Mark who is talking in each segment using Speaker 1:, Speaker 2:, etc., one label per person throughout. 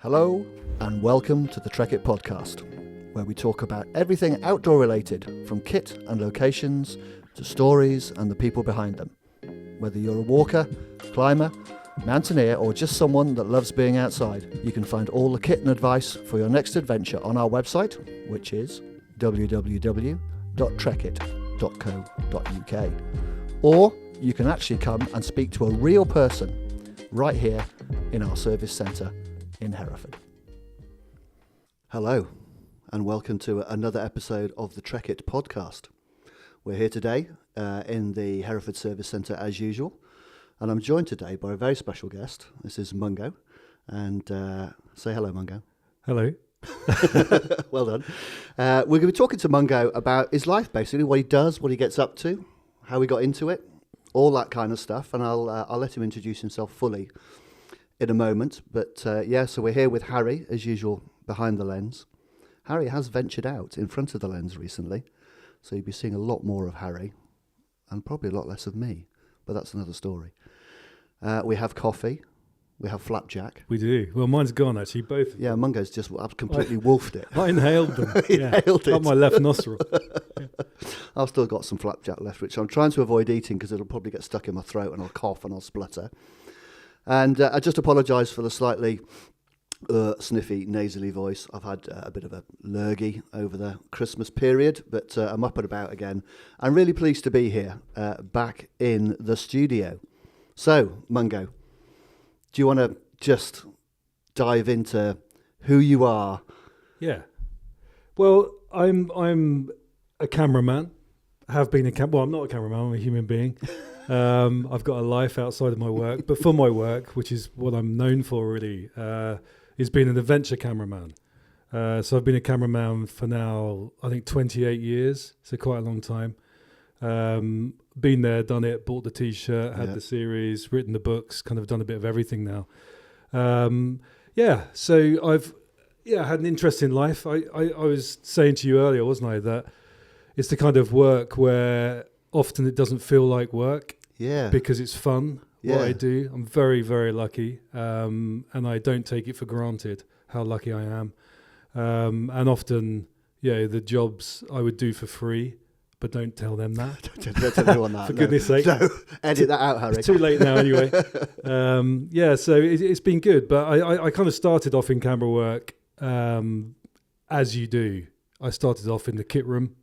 Speaker 1: Hello and welcome to the Trekitt podcast, where we talk about everything outdoor related, from kit and locations to stories and the people behind them. Whether you're a walker, climber, mountaineer or just someone that loves being outside, you can find all the kit and advice for your next adventure on our website, which is www.trekitt.co.uk. Or you can actually come and speak to a real person right here in our service centre in Hereford. Hello and welcome to another episode of the Trekitt podcast. We're here today in the Hereford Service Centre as usual, and I'm joined today by a very special guest. This is Mungo, and say hello, Mungo.
Speaker 2: Hello.
Speaker 1: Well done. We're going to be talking to Mungo about his life, basically, what he does, what he gets up to, how he got into it, all that kind of stuff, and I'll let him introduce himself fully in a moment. But so we're here with Harry, as usual, behind the lens. Harry has ventured out in front of the lens recently, so you'll be seeing a lot more of Harry, and probably a lot less of me, but that's another story. We have coffee. We have flapjack.
Speaker 2: We do. Well, mine's gone, actually. Both.
Speaker 1: Yeah, Mungo's just completely wolfed it.
Speaker 2: I inhaled them.
Speaker 1: Inhaled it.
Speaker 2: Up my left nostril. Yeah.
Speaker 1: I've still got some flapjack left, which I'm trying to avoid eating because it'll probably get stuck in my throat and I'll cough and I'll splutter. And I just apologise for the slightly sniffy, nasally voice. I've had a bit of a lurgy over the Christmas period, but I'm up and about again. I'm really pleased to be here, back in the studio. So, Mungo, do you want to just dive into who you are?
Speaker 2: Yeah. Well, I'm a cameraman. Have been well, I'm not a cameraman. I'm a human being. I've got a life outside of my work, but for my work, which is what I'm known for, really, is being an adventure cameraman. So I've been a cameraman for now, I think, 28 years. So quite a long time. Been there, done it, bought the T-shirt, had the series, written the books, kind of done a bit of everything now. So I've had an interesting life. I was saying to you earlier, wasn't I, that it's the kind of work where often it doesn't feel like work because it's fun, what I do. I'm very, very lucky, and I don't take it for granted how lucky I am. And often, the jobs I would do for free, but don't tell them that.
Speaker 1: Don't tell anyone that.
Speaker 2: For goodness sake.
Speaker 1: No, edit that out, Harry.
Speaker 2: It's too late now anyway. So it's been good. But I kind of started off in camera work as you do. I started off in the kit room,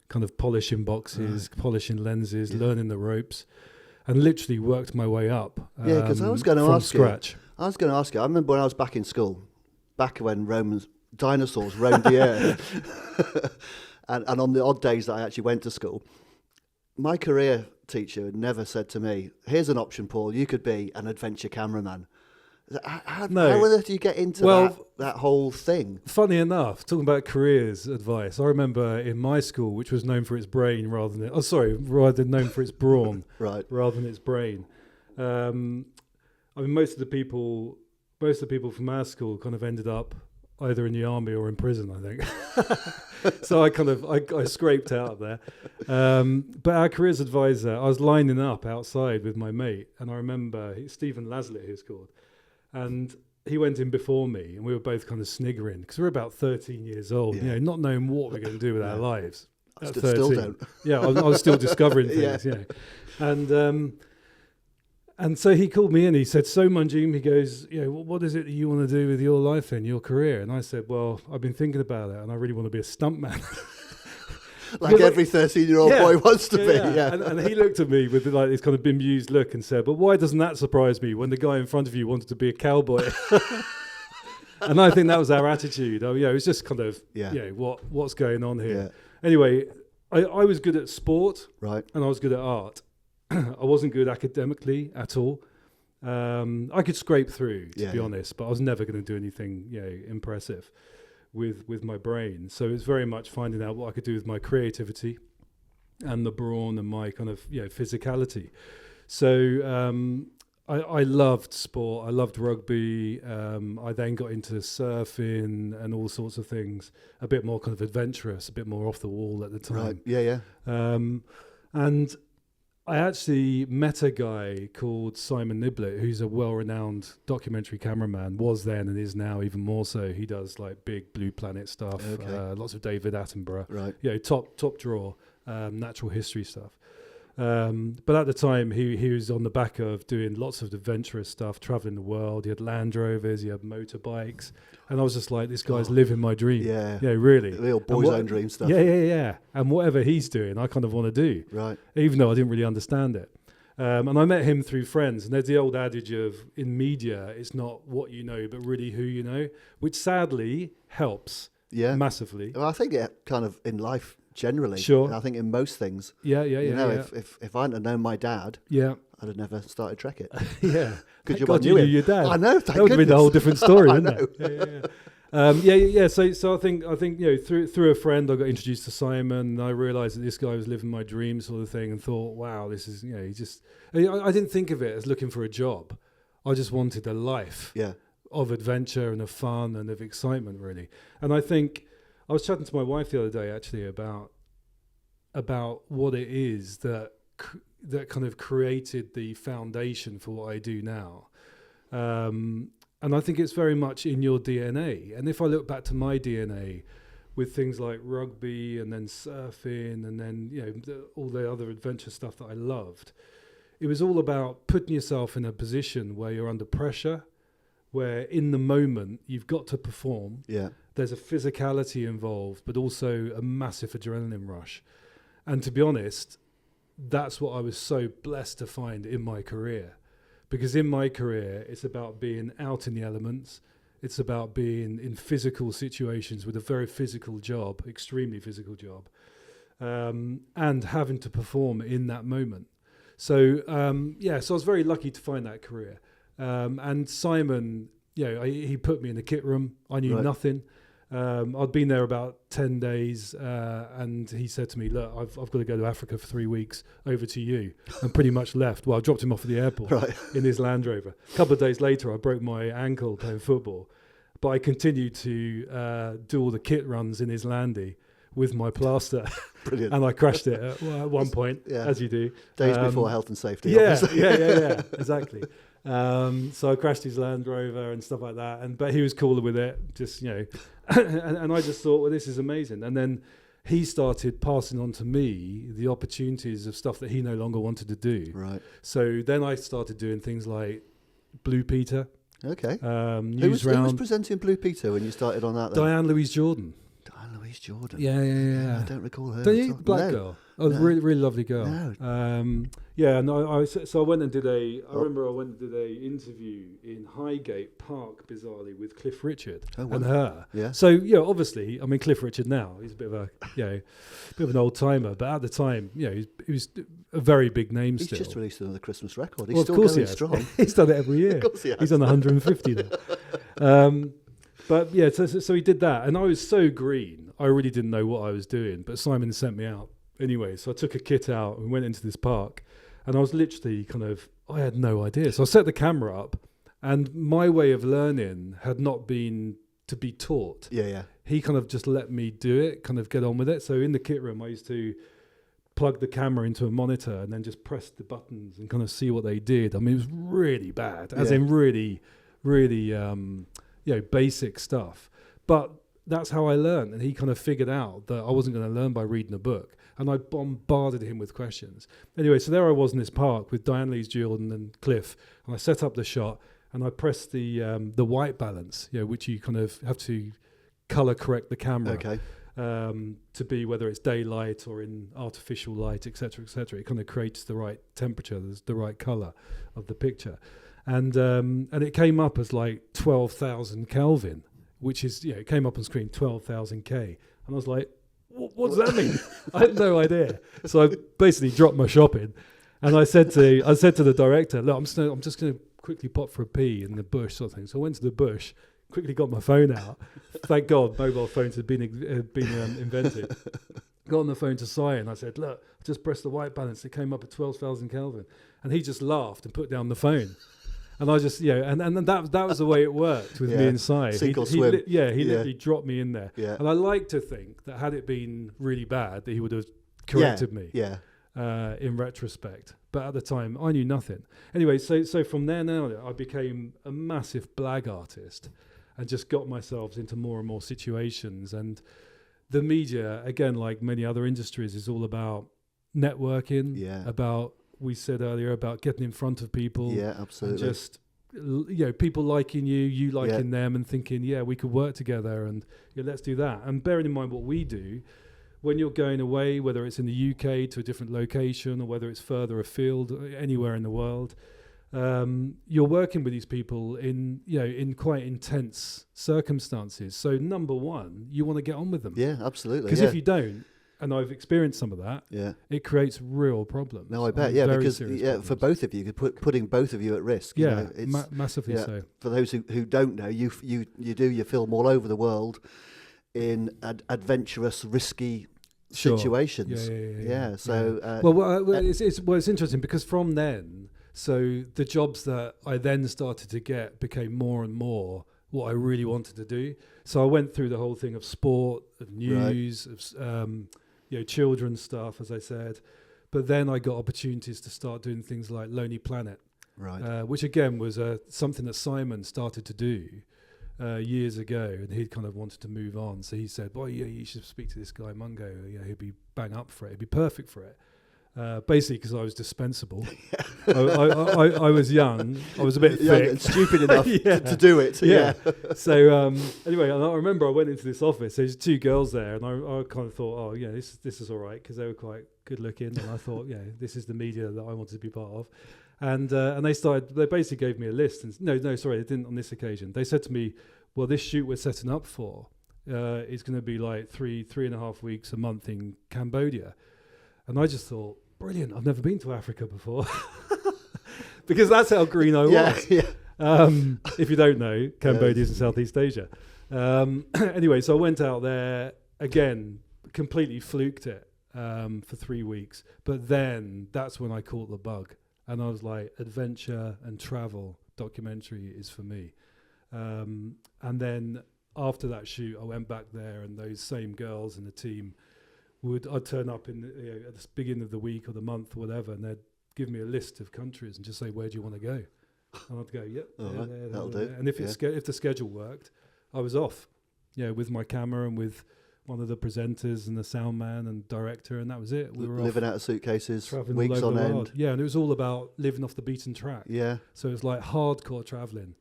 Speaker 2: kind of polishing boxes, polishing lenses, learning the ropes, and literally worked my way up
Speaker 1: because I was going to ask
Speaker 2: scratch.
Speaker 1: I was going to ask you. I remember when I was back in school, back when dinosaurs roamed the earth. And on the odd days that I actually went to school, my career teacher had never said to me, "Here's an option, Paul. You could be an adventure cameraman." How on earth do you get into that whole thing?
Speaker 2: Funny enough, talking about careers advice, I remember in my school, which was known for its brain rather than known for its brawn,
Speaker 1: right, rather
Speaker 2: than its brain. Most of the people from our school kind of ended up either in the army or in prison, I think. So I scraped out of there. But our careers advisor, I was lining up outside with my mate, and I remember Stephen Laslett, who's called, and he went in before me, and we were both kind of sniggering because we were about 13 years old, not knowing what we're going to do with our lives.
Speaker 1: I still don't.
Speaker 2: Yeah, I was still discovering things. And so he called me in. He said, "So Mungeam," he goes, "What is it that you want to do with your life and your career?" And I said, "Well, I've been thinking about it, and I really want to be a stuntman."
Speaker 1: Like every 13-year-old boy wants to be. Yeah.
Speaker 2: And he looked at me with this kind of bemused look and said, "But why doesn't that surprise me when the guy in front of you wanted to be a cowboy?" And I think that was our attitude. It was just kind of, what's going on here? Yeah. Anyway, I was good at sport,
Speaker 1: right,
Speaker 2: and I was good at art. I wasn't good academically at all. I could scrape through, to be honest, but I was never going to do anything, impressive with my brain. So it's very much finding out what I could do with my creativity and the brawn and my kind of physicality. So I loved sport. I loved rugby. I then got into surfing and all sorts of things, a bit more kind of adventurous, a bit more off the wall at the time.
Speaker 1: Right. Yeah.
Speaker 2: And I actually met a guy called Simon Niblett, who's a well-renowned documentary cameraman, was then and is now even more so. He does like big Blue Planet stuff, lots of David Attenborough,
Speaker 1: right?
Speaker 2: Top drawer, natural history stuff. But at the time, he was on the back of doing lots of adventurous stuff, traveling the world. He had Land Rovers, he had motorbikes, and I was just like, this guy's living my dream.
Speaker 1: Yeah,
Speaker 2: really.
Speaker 1: Real boy's own dream stuff.
Speaker 2: Yeah. And whatever he's doing, I kind of want to do.
Speaker 1: Right.
Speaker 2: Even though I didn't really understand it. And I met him through friends, and there's the old adage of, in media, it's not what you know, but really who you know, which sadly helps massively.
Speaker 1: Well, I think it kind of in life generally.
Speaker 2: Sure.
Speaker 1: I think in most things.
Speaker 2: Yeah.
Speaker 1: If I hadn't known my dad, I'd have never started Trekitt.
Speaker 2: Yeah.
Speaker 1: Because
Speaker 2: God you knew your dad.
Speaker 1: I know. Thank
Speaker 2: that would have been a whole different story,
Speaker 1: I
Speaker 2: wouldn't
Speaker 1: know.
Speaker 2: it? Yeah. So I think through a friend I got introduced to Simon, and I realised that this guy was living my dream sort of thing, and thought, wow, this is I didn't think of it as looking for a job. I just wanted a life of adventure and of fun and of excitement, really. And I think I was chatting to my wife the other day actually about what it is that kind of created the foundation for what I do now. And I think it's very much in your DNA. And if I look back to my DNA with things like rugby and then surfing and then, all the other adventure stuff that I loved, it was all about putting yourself in a position where you're under pressure, where in the moment you've got to perform.
Speaker 1: Yeah.
Speaker 2: There's a physicality involved, but also a massive adrenaline rush. And to be honest, that's what I was so blessed to find in my career. Because in my career, it's about being out in the elements. It's about being in physical situations with a very physical job, extremely physical job, and having to perform in that moment. So, so I was very lucky to find that career. And Simon, he put me in the kit room. I knew nothing. I'd been there about 10 days, and he said to me, look, I've got to go to Africa for 3 weeks, over to you. And pretty much left. Well, I dropped him off at the airport in his Land Rover. A couple of days later, I broke my ankle playing football, but I continued to do all the kit runs in his Landy with my plaster.
Speaker 1: Brilliant.
Speaker 2: And I crashed it at one point, as you do.
Speaker 1: Days before health and safety,
Speaker 2: obviously. Yeah, exactly. So I crashed his Land Rover and stuff like that, but he was cooler with it, just and I just thought, well, this is amazing. And then he started passing on to me the opportunities of stuff that he no longer wanted to do.
Speaker 1: Right.
Speaker 2: So then I started doing things like Blue Peter.
Speaker 1: Okay.
Speaker 2: Who
Speaker 1: was presenting Blue Peter when you started on that then?
Speaker 2: Diane Louise Jordan.
Speaker 1: Diane Louise Jordan.
Speaker 2: Yeah.
Speaker 1: I don't recall her.
Speaker 2: Don't you? Black girl. Oh, no. Really lovely girl.
Speaker 1: No.
Speaker 2: So I went and did I remember I went and did a interview in Highgate Park, bizarrely, with Cliff Richard and her.
Speaker 1: Yeah.
Speaker 2: So, obviously, I mean, Cliff Richard now, he's a bit of a, bit of an old timer, but at the time, he was a very big name still.
Speaker 1: He's just released another Christmas record. He's still going strong.
Speaker 2: He's done it every year.
Speaker 1: Of course he has.
Speaker 2: He's on 150 now. But yeah, so he did that, and I was so green, I really didn't know what I was doing. But Simon sent me out anyway, so I took a kit out and went into this park, and I was literally I had no idea. So I set the camera up, and my way of learning had not been to be taught.
Speaker 1: Yeah.
Speaker 2: He kind of just let me do it, kind of get on with it. So in the kit room, I used to plug the camera into a monitor and then just press the buttons and kind of see what they did. I mean, it was really bad, as in really, really. Basic stuff, but that's how I learned. And he kind of figured out that I wasn't going to learn by reading a book, and I bombarded him with questions. Anyway, so there I was in this park with Diane Louise Jordan and Cliff, and I set up the shot, and I pressed the white balance, which you kind of have to color correct the camera to be whether it's daylight or in artificial light, etc., etc. It kind of creates the right temperature, the right color of the picture. And it came up as like 12,000 Kelvin, which is, it came up on screen 12,000 K. And I was like, what does that mean? I had no idea. So I basically dropped my shopping, and I said to the director, look, I'm just going to quickly pop for a pee in the bush, sort of thing. So I went to the bush, quickly got my phone out. Thank God mobile phones had been invented. Got on the phone to Si, and I said, look, I just pressed the white balance. It came up at 12,000 Kelvin. And he just laughed and put down the phone. And I just, and that was the way it worked with me and Si.
Speaker 1: Sink or swim.
Speaker 2: He literally dropped me in there.
Speaker 1: Yeah.
Speaker 2: And I like to think that had it been really bad, that he would have corrected me.
Speaker 1: Yeah.
Speaker 2: in retrospect. But at the time, I knew nothing. Anyway, so from there now, I became a massive blag artist and just got myself into more and more situations. And the media, again, like many other industries, is all about networking, about, we said earlier, about getting in front of people.
Speaker 1: Yeah, absolutely.
Speaker 2: And just, people liking you liking them, and thinking, we could work together, and let's do that. And bearing in mind what we do, when you're going away, whether it's in the UK to a different location or whether it's further afield, anywhere in the world, you're working with these people in quite intense circumstances. So number one, you want to get on with them.
Speaker 1: Yeah, absolutely.
Speaker 2: Because if you don't, and I've experienced some of that, it creates real problems.
Speaker 1: No, I bet. Because for both of you, putting both of you at risk. It's
Speaker 2: massively so.
Speaker 1: For those who don't know, you do your film all over the world in adventurous, risky situations. So
Speaker 2: it's interesting because from then, so the jobs that I then started to get became more and more what I really wanted to do. So I went through the whole thing of sport, of news, of children's stuff, as I said. But then I got opportunities to start doing things like Lonely Planet, which again was something that Simon started to do years ago, and he'd kind of wanted to move on. So he said, "Boy, you should speak to this guy Mungo. He'd be bang up for it. He'd be perfect for it." Basically, because I was dispensable. I was young. I was a bit thick
Speaker 1: and stupid enough to do it.
Speaker 2: So anyway, I remember I went into this office. There's two girls there, and I kind of thought, this is all right, because they were quite good looking, and I thought, this is the media that I wanted to be part of. And they basically gave me a list. And no, sorry, they didn't on this occasion. They said to me, well, this shoot we're setting up for is going to be like 3.5 weeks, a month in Cambodia. And I just thought, brilliant, I've never been to Africa before. Because that's how green I was. If you don't know, Cambodia is in Southeast Asia. Anyway, so I went out there, again, completely fluked it for 3 weeks. But then that's when I caught the bug. And I was like, adventure and travel documentary is for me. And then after that shoot, I went back there, and those same girls in the team I'd turn up at the beginning of the week or the month or whatever, and they'd give me a list of countries and just say, where do you want to go? And I'd go, that'll do. And if the schedule worked, I was off, with my camera and with one of the presenters and the sound man and director, and that was it. We were
Speaker 1: living out of suitcases,
Speaker 2: traveling
Speaker 1: weeks
Speaker 2: all over
Speaker 1: on
Speaker 2: the
Speaker 1: end.
Speaker 2: world. Yeah, and it was all about living off the beaten track.
Speaker 1: Yeah.
Speaker 2: So it was like hardcore traveling,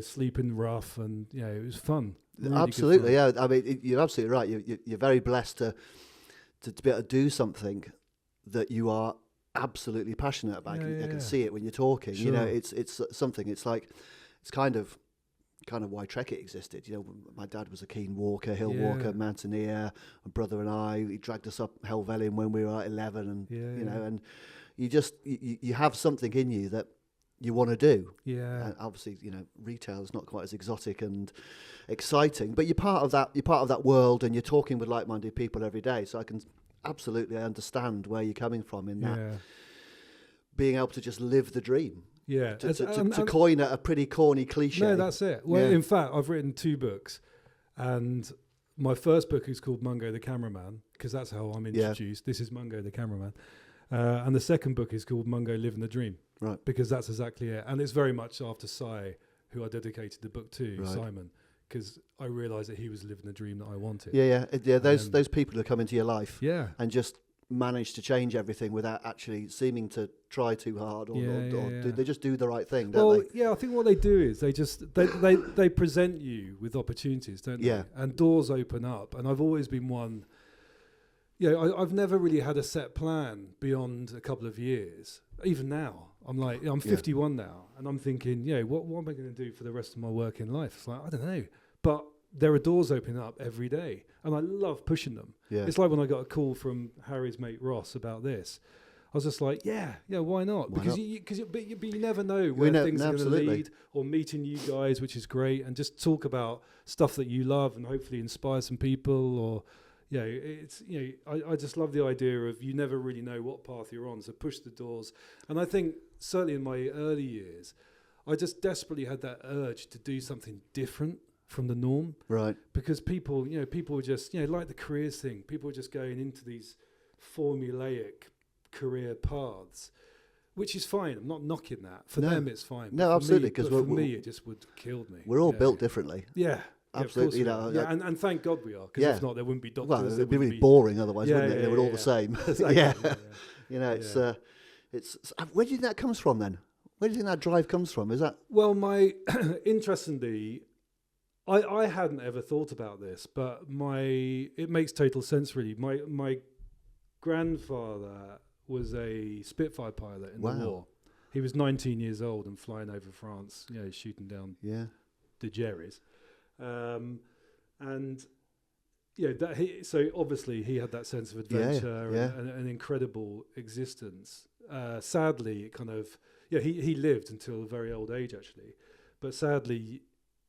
Speaker 2: sleeping rough, and it was fun. Really
Speaker 1: absolutely,
Speaker 2: fun.
Speaker 1: yeah. I mean, you're absolutely right. You're very blessed to be able to do something that you are absolutely passionate about. I can see it when you're talking.
Speaker 2: Sure.
Speaker 1: It's something. It's kind of why Trekitt existed. My dad was a keen walker, hill walker, mountaineer. My brother and I, he dragged us up Helvellyn when we were 11, and and you have something in you that you want to do.
Speaker 2: Yeah.
Speaker 1: And obviously, retail is not quite as exotic and exciting, but you're part of that. You're part of that world, and you're talking with like-minded people every day. So I can absolutely understand where you're coming from in that. Being able to just live the dream.
Speaker 2: Yeah.
Speaker 1: To coin a pretty corny cliche.
Speaker 2: No, that's it. Well, in fact, I've written 2 books, and my first book is called Mungo the Cameraman, because that's how I'm introduced. This is Mungo the Cameraman. And the second book is called Mungo Living the Dream. Right. Because that's exactly it. And it's very much after Si, who I dedicated the book to, Simon, because I realised that he was living the dream that I wanted. Those people who come into your life and just manage to change everything without actually seeming to try too hard or they just do the right thing, don't they? I think what they do is they present you with opportunities, don't they? And doors open up. And I've always been one... I've never really had a set plan beyond a couple of years. Even now, I'm 51 now, and I'm thinking, what am I going to do for the rest of my working life? It's like, I don't know. But there are doors opening up every day, and I love pushing them. Yeah. It's like when I got a call from Harry's mate Ross about this. I was just like, why not? Because you never know where things are going to lead, or meeting you guys, which is great, and just talk about stuff that you love and hopefully inspire some people, or... I just love the idea of you never really know what path you're on, so push the doors. And I think certainly in my early years, I just desperately had that urge to do something different from the norm. Right. Because people were just, like the careers thing, people were just going into these formulaic career paths, which is fine. I'm not knocking that. For
Speaker 1: No.
Speaker 2: them, it's fine.
Speaker 1: No,
Speaker 2: But for
Speaker 1: absolutely,
Speaker 2: me-
Speaker 1: 'cause
Speaker 2: but for
Speaker 1: we're-
Speaker 2: me, it just would kill me.
Speaker 1: We're all
Speaker 2: Yeah,
Speaker 1: built
Speaker 2: yeah.
Speaker 1: differently.
Speaker 2: Yeah.
Speaker 1: Absolutely,
Speaker 2: Yeah,
Speaker 1: you
Speaker 2: of course
Speaker 1: know,
Speaker 2: we are. Yeah, and thank God we are, because
Speaker 1: Yeah.
Speaker 2: if not, there wouldn't be doctors.
Speaker 1: Well,
Speaker 2: there
Speaker 1: it'd be
Speaker 2: wouldn't
Speaker 1: really boring otherwise,
Speaker 2: Yeah,
Speaker 1: wouldn't it?
Speaker 2: yeah,
Speaker 1: They were all
Speaker 2: yeah.
Speaker 1: the same.
Speaker 2: Exactly,
Speaker 1: yeah.
Speaker 2: yeah.
Speaker 1: You know, it's
Speaker 2: Yeah.
Speaker 1: where do you think that comes from then? Where do you think that drive comes from? Is that
Speaker 2: Well, my interestingly, I hadn't ever thought about this, but it makes total sense really. My grandfather was a Spitfire pilot in the
Speaker 1: Wow.
Speaker 2: war. He was 19 years old and flying over France, shooting down
Speaker 1: yeah?
Speaker 2: the Jerrys, and so obviously he had that sense of adventure
Speaker 1: yeah.
Speaker 2: and an incredible existence. Sadly, it kind of he lived until a very old age actually, but sadly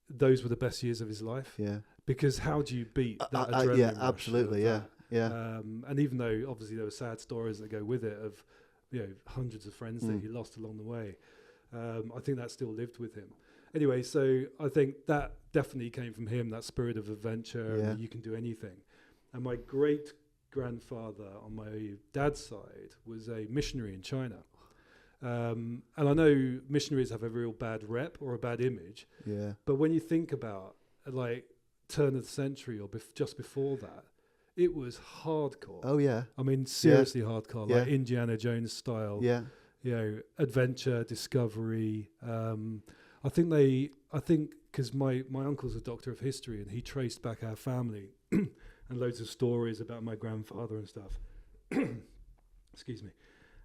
Speaker 2: those were the best years of his life,
Speaker 1: Yeah.
Speaker 2: because how do you beat that adrenaline
Speaker 1: yeah,
Speaker 2: rush
Speaker 1: absolutely,
Speaker 2: of
Speaker 1: yeah.
Speaker 2: that? And even though obviously there were sad stories that go with it of hundreds of friends that he lost along the way, I think that still lived with him. Anyway, so I think that definitely came from him, that spirit of adventure,
Speaker 1: Yeah.
Speaker 2: and you can do anything. And my great grandfather on my dad's side was a missionary in China. And I know missionaries have a real bad rep or a bad image,
Speaker 1: Yeah.
Speaker 2: but when you think about like turn of the century or just before that, it was hardcore.
Speaker 1: Oh yeah.
Speaker 2: I mean, seriously hardcore, like
Speaker 1: Yeah.
Speaker 2: Indiana Jones style.
Speaker 1: Yeah.
Speaker 2: Adventure, discovery. I think because my uncle's a doctor of history and he traced back our family and loads of stories about my grandfather and stuff. Excuse me.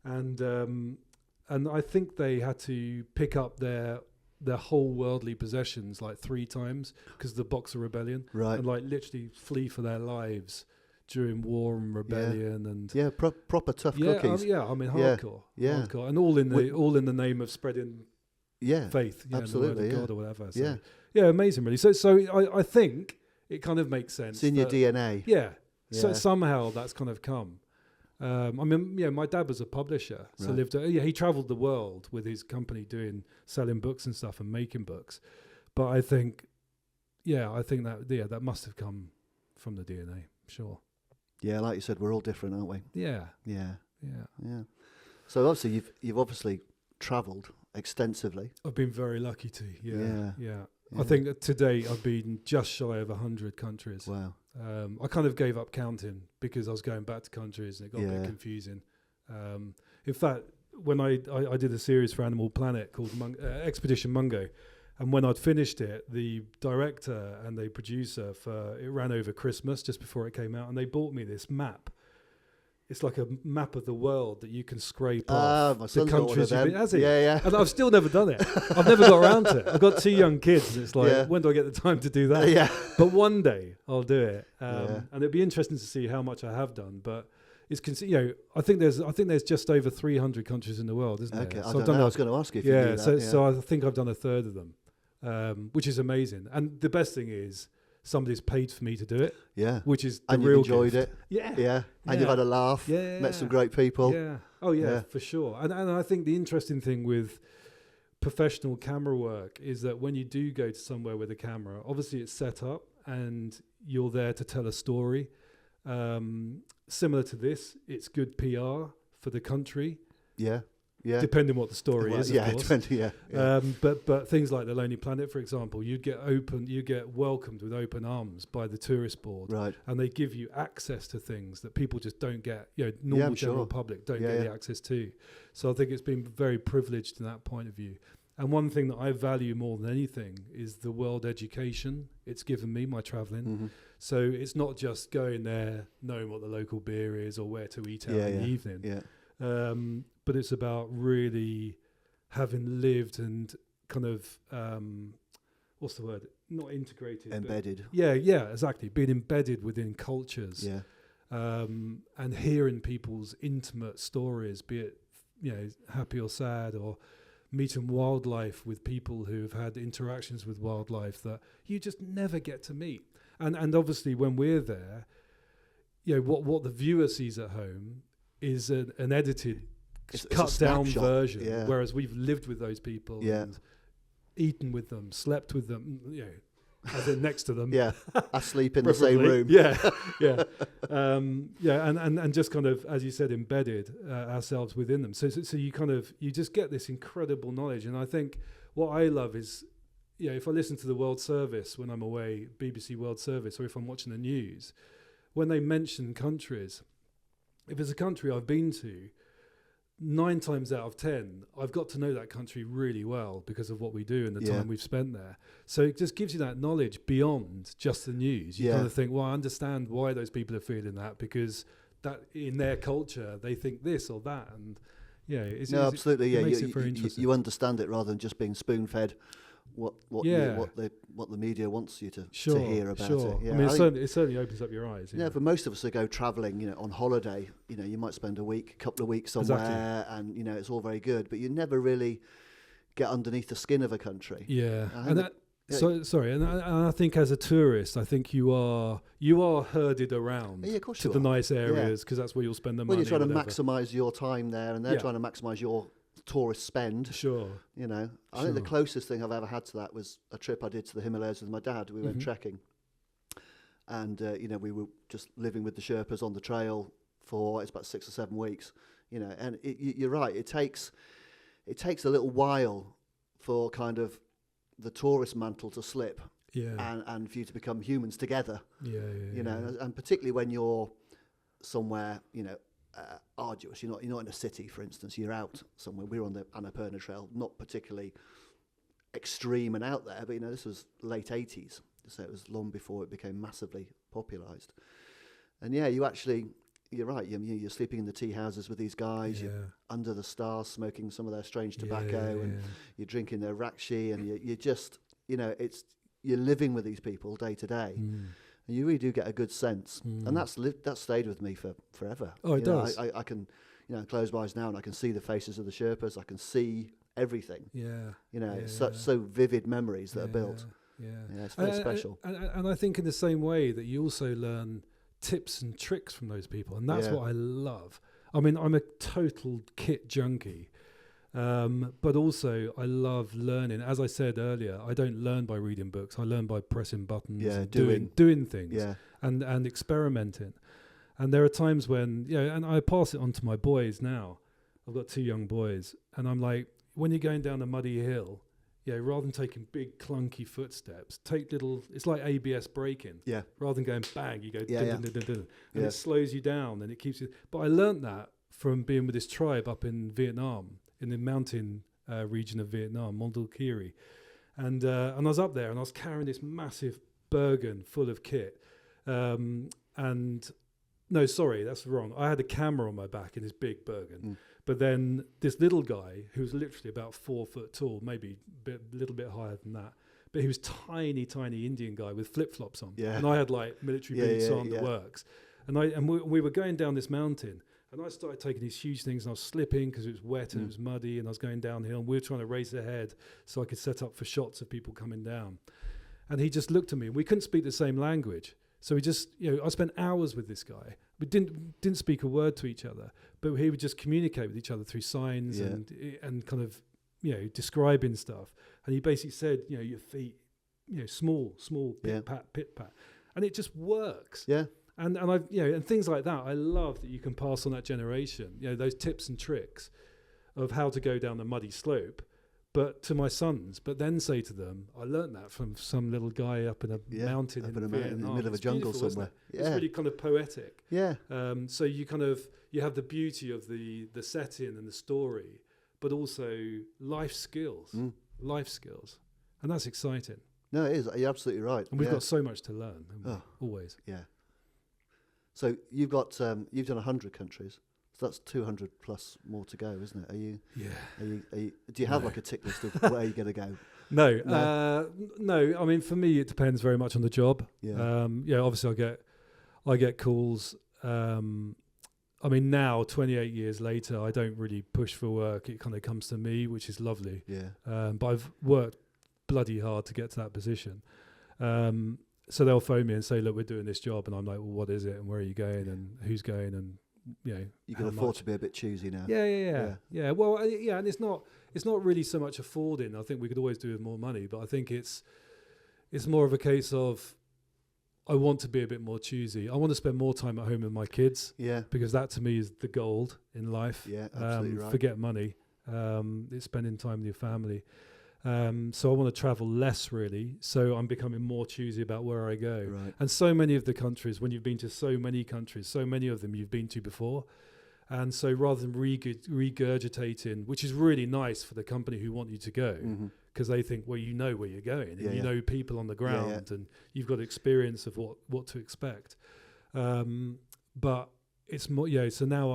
Speaker 2: And I think they had to pick up their whole worldly possessions like 3 times because of the Boxer Rebellion,
Speaker 1: Right.
Speaker 2: and like literally flee for their lives during war and rebellion and
Speaker 1: Yeah. Proper tough
Speaker 2: yeah,
Speaker 1: cookies.
Speaker 2: I mean
Speaker 1: Yeah,
Speaker 2: hardcore,
Speaker 1: yeah.
Speaker 2: hardcore, and all in the name of spreading
Speaker 1: Yeah.
Speaker 2: faith,
Speaker 1: absolutely,
Speaker 2: the word
Speaker 1: yeah.
Speaker 2: of God or whatever. So,
Speaker 1: Yeah.
Speaker 2: yeah, amazing, really. So I think it kind of makes sense.
Speaker 1: It's in your
Speaker 2: that-
Speaker 1: DNA.
Speaker 2: Yeah. So
Speaker 1: Yeah.
Speaker 2: somehow that's kind of come. I mean, my dad was a publisher, so
Speaker 1: Right.
Speaker 2: he travelled the world with his company selling books and stuff and making books. But I think that must have come from the DNA, sure.
Speaker 1: Yeah, like you said, we're all different, aren't we?
Speaker 2: Yeah,
Speaker 1: Yeah.
Speaker 2: yeah.
Speaker 1: Yeah. So obviously you've obviously travelled extensively.
Speaker 2: I've been very lucky to, yeah.
Speaker 1: Yeah.
Speaker 2: I think that to date I've been just shy of 100 countries.
Speaker 1: Wow.
Speaker 2: I kind of gave up counting because I was going back to countries and it got a
Speaker 1: Yeah.
Speaker 2: bit confusing. In fact, when I did a series for Animal Planet called Expedition Mungo, and when I'd finished it, the director and the producer it ran over Christmas just before it came out, and they bought me this map. It's like a map of the world that you can scrape off
Speaker 1: My
Speaker 2: the
Speaker 1: son's got one of
Speaker 2: countries you've been.
Speaker 1: them.
Speaker 2: Has he?
Speaker 1: Yeah.
Speaker 2: And I've still never done it. I've never got around to it. I've got 2 young kids, and it's like,
Speaker 1: Yeah.
Speaker 2: when do I get the time to do that?
Speaker 1: Yeah.
Speaker 2: But one day I'll do it,
Speaker 1: Yeah.
Speaker 2: and it'd be interesting to see how much I have done. But it's I think there's just over 300 countries in the world, isn't
Speaker 1: Okay.
Speaker 2: there?
Speaker 1: I don't know. I was going to ask you if you
Speaker 2: Yeah,
Speaker 1: knew that.
Speaker 2: so I think I've done a third of them, which is amazing. And the best thing is somebody's paid for me to do it,
Speaker 1: Yeah.
Speaker 2: which is the
Speaker 1: And you've
Speaker 2: real
Speaker 1: enjoyed
Speaker 2: gift.
Speaker 1: it.
Speaker 2: Yeah,
Speaker 1: Yeah. And
Speaker 2: Yeah.
Speaker 1: you've had a laugh.
Speaker 2: Yeah.
Speaker 1: Met some great people.
Speaker 2: Yeah. Oh yeah,
Speaker 1: Yeah.
Speaker 2: for sure. And I think the interesting thing with professional camera work is that when you do go to somewhere with a camera, obviously it's set up and you're there to tell a story. Similar to this, it's good PR for the country,
Speaker 1: Yeah. Yeah.
Speaker 2: depending what the story
Speaker 1: Well,
Speaker 2: is,
Speaker 1: yeah.
Speaker 2: of course.
Speaker 1: 20. Yeah.
Speaker 2: But things like the Lonely Planet, for example, you get welcomed with open arms by the tourist board,
Speaker 1: Right.
Speaker 2: and they give you access to things that people just don't get. Normal
Speaker 1: I'm
Speaker 2: general
Speaker 1: sure.
Speaker 2: public don't
Speaker 1: Yeah,
Speaker 2: get the
Speaker 1: yeah.
Speaker 2: access to. So I think it's been very privileged in that point of view. And one thing that I value more than anything is the world education it's given me, my travelling.
Speaker 1: Mm-hmm.
Speaker 2: So it's not just going there, knowing what the local beer is or where to eat out in the evening.
Speaker 1: Yeah.
Speaker 2: But it's about really having lived and kind of, what's the word? Not integrated.
Speaker 1: Embedded.
Speaker 2: Yeah, exactly. Being embedded within cultures.
Speaker 1: Yeah.
Speaker 2: And hearing people's intimate stories, be it, happy or sad, or meeting wildlife with people who have had interactions with wildlife that you just never get to meet. And obviously when we're there, what the viewer sees at home is an edited,
Speaker 1: It's a
Speaker 2: cut down
Speaker 1: snapshot.
Speaker 2: version,
Speaker 1: Yeah.
Speaker 2: whereas we've lived with those people
Speaker 1: Yeah.
Speaker 2: and eaten with them, slept with them, as in next to them.
Speaker 1: Yeah, asleep in the same
Speaker 2: Preferably.
Speaker 1: room.
Speaker 2: Yeah, yeah, and just kind of, as you said, embedded ourselves within them. So you just get this incredible knowledge. And I think what I love is, if I listen to the World Service when I'm away, BBC World Service, or if I'm watching the news, when they mention countries, if it's a country I've been to, 9 times out of 10, I've got to know that country really well because of what we do and the time we've spent there. So it just gives you that knowledge beyond just the news. You kind of think, well, I understand why those people are feeling that, because that in their culture they think this or that, and
Speaker 1: absolutely,
Speaker 2: it makes it very interesting.
Speaker 1: You understand it rather than just being spoon-fed what the media wants you to hear about it. Yeah,
Speaker 2: I mean, it certainly opens up your eyes.
Speaker 1: Yeah, for most of us who go travelling, on holiday, you might spend a couple of weeks somewhere, and it's all very good, but you never really get underneath the skin of a country.
Speaker 2: Yeah, and I think as a tourist, I think you are herded around to the nice areas because that's where you'll spend the money.
Speaker 1: Well, you're trying to maximise your time there, and they're trying to maximise your tourist spend.
Speaker 2: Sure.
Speaker 1: I think the closest thing I've ever had to that was a trip I did to the Himalayas with my dad. We went trekking, and we were just living with the Sherpas on the trail for it's about 6 or 7 weeks. And you're right. It takes a little while for kind of the tourist mantle to slip, and for you to become humans together. And particularly when you're somewhere, arduous. You're not in a city, for instance. You're out somewhere. We were on the Annapurna Trail, not particularly extreme and out there, but this was late 80s, so it was long before it became massively popularised. And you're right. You're sleeping in the tea houses with these guys. You're under the stars, smoking some of their strange tobacco, and you're drinking their rakshi, and you're just, you're living with these people day to day. And you really do get a good sense, and that's stayed with me forever.
Speaker 2: Oh, it does.
Speaker 1: I can, close my eyes now and I can see the faces of the Sherpas. I can see everything. It's so vivid memories that are built. It's very special.
Speaker 2: And I think in the same way that you also learn tips and tricks from those people, and that's what I love. I mean, I'm a total kit junkie. But also I love learning. As I said earlier, I don't learn by reading books. I learn by pressing buttons, and doing things, and experimenting. And there are times when, and I pass it on to my boys now. I've got 2 young boys, and I'm like, when you're going down a muddy hill, rather than taking big clunky footsteps, take little. It's like ABS braking. Rather than going bang, you go dun, dun, dun, dun, and it slows you down and it keeps you. But I learnt that from being with this tribe up in Vietnam, in the mountain region of Vietnam, Mondulkiri. And I was up there and I was carrying this massive Bergen full of kit. No, sorry, that's wrong. I had a camera on my back in this big Bergen. But then this little guy, who was literally about 4 foot tall, maybe a little bit higher than that, but he was tiny, tiny Indian guy with flip-flops on. And I had like military boots on, the works. And we were going down this mountain. And I started taking these huge things, and I was slipping because it was wet and it was muddy, and I was going downhill, and we were trying to race ahead so I could set up for shots of people coming down. And he just looked at me, and we couldn't speak the same language. So we just, I spent hours with this guy. We didn't speak a word to each other, but he would just communicate with each other through signs and kind of, describing stuff. And he basically said, your feet, small, pit pat. And it just works. And I've and things like that. I love that you can pass on that generation. Those tips and tricks of how to go down the muddy slope, but to my sons. But then say to them, I learned that from some little guy up in a mountain in Vietnam.
Speaker 1: In the middle of a jungle somewhere.
Speaker 2: It's really kind of poetic. So you have the beauty of the setting and the story, but also life skills, and that's exciting.
Speaker 1: No, it is. You're absolutely right.
Speaker 2: And we've got so much to learn, always.
Speaker 1: So you've got you've done 100 countries, so that's 200 plus more to go, isn't it? Are you? Do you have like a tick list of where you're going to go?
Speaker 2: No. I mean, for me, it depends very much on the job. Obviously, I get calls. I mean, now 28 years later, I don't really push for work. It kind of comes to me, which is lovely. But I've worked bloody hard to get to that position. So they'll phone me and say, look, we're doing this job. And I'm like, well, what is it? And where are you going? And who's going? And,
Speaker 1: you can afford to be a bit choosy now.
Speaker 2: Yeah. Well, and it's not really so much affording. I think we could always do with more money, but I think it's it's more of a case of I want to be a bit more choosy. I want to spend more time at home with my kids.
Speaker 1: Yeah.
Speaker 2: Because that to me is the gold in life.
Speaker 1: Yeah, absolutely right.
Speaker 2: Forget money. It's spending time with your family. So I want to travel less, really. So I'm becoming more choosy about where I go.
Speaker 1: Right.
Speaker 2: And so many of the countries, when you've been to so many countries, so many of them you've been to before. And so rather than regurgitating, which is really nice for the company who want you to go, because they think, well, you know where you're going, and you know people on the ground, and you've got experience of what to expect. But it's more, so now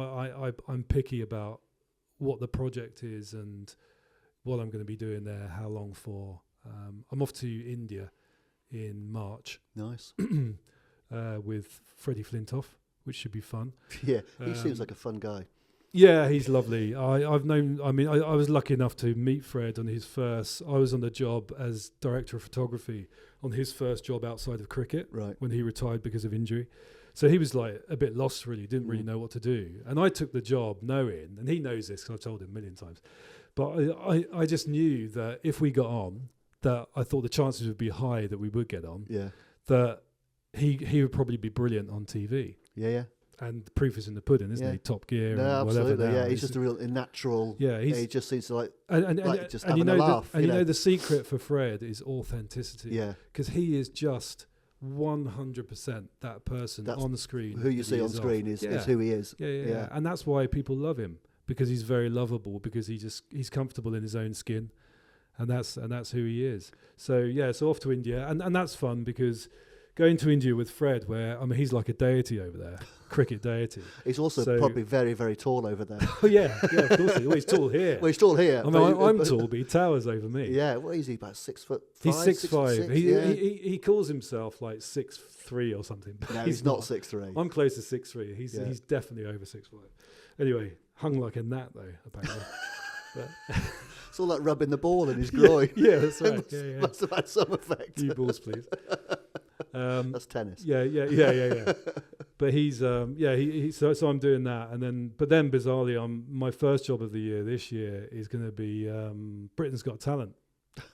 Speaker 2: I'm picky about what the project is and what I'm going to be doing there, how long for. I'm off to India in March.
Speaker 1: Nice.
Speaker 2: With Freddie Flintoff, which should be fun.
Speaker 1: Yeah, he seems like a fun guy.
Speaker 2: Yeah, he's lovely. I was lucky enough to meet Fred on his first. I was on the job as director of photography on his first job outside of cricket,
Speaker 1: right,
Speaker 2: when he retired because of injury. So he was like a bit lost, really, didn't really know what to do. And I took the job knowing, and he knows this because I've told him a million times, but I just knew that if we got on, that I thought the chances would be high that we would get on.
Speaker 1: Yeah.
Speaker 2: That he would probably be brilliant on TV.
Speaker 1: Yeah, yeah.
Speaker 2: And the proof is in the pudding, isn't he? Top Gear,
Speaker 1: no,
Speaker 2: and whatever.
Speaker 1: absolutely.
Speaker 2: Now.
Speaker 1: Yeah, he's just a real natural.
Speaker 2: Yeah,
Speaker 1: he just seems to like just
Speaker 2: and
Speaker 1: having a laugh.
Speaker 2: And you know the secret for Fred is authenticity.
Speaker 1: Yeah,
Speaker 2: because he is just 100% that person on the screen.
Speaker 1: Who you see on screen is who he is.
Speaker 2: Yeah, and that's why people love him, because he's very lovable, because he's comfortable in his own skin, and that's who he is. So so off to India, and that's fun because going to India with Fred, where he's like a deity over there, cricket deity.
Speaker 1: He's also probably very, very tall over there.
Speaker 2: Oh yeah, of course. He's tall here.
Speaker 1: Well, he's tall here.
Speaker 2: I mean, I'm tall, but he towers over me.
Speaker 1: Yeah, what is he, about 6 foot?
Speaker 2: He's 6'5".
Speaker 1: He
Speaker 2: He calls himself like 6'3" or something.
Speaker 1: No, he's not 6'3".
Speaker 2: I'm close to 6'3". He's definitely over 6'5". Anyway, hung like a gnat though, apparently.
Speaker 1: It's all like rubbing the ball in his groin.
Speaker 2: Yeah, that's right.
Speaker 1: Must have had some effect.
Speaker 2: Few balls, please.
Speaker 1: That's tennis.
Speaker 2: Yeah. But he's so I'm doing that, and then bizarrely, my first job of the year this year is going to be Britain's Got Talent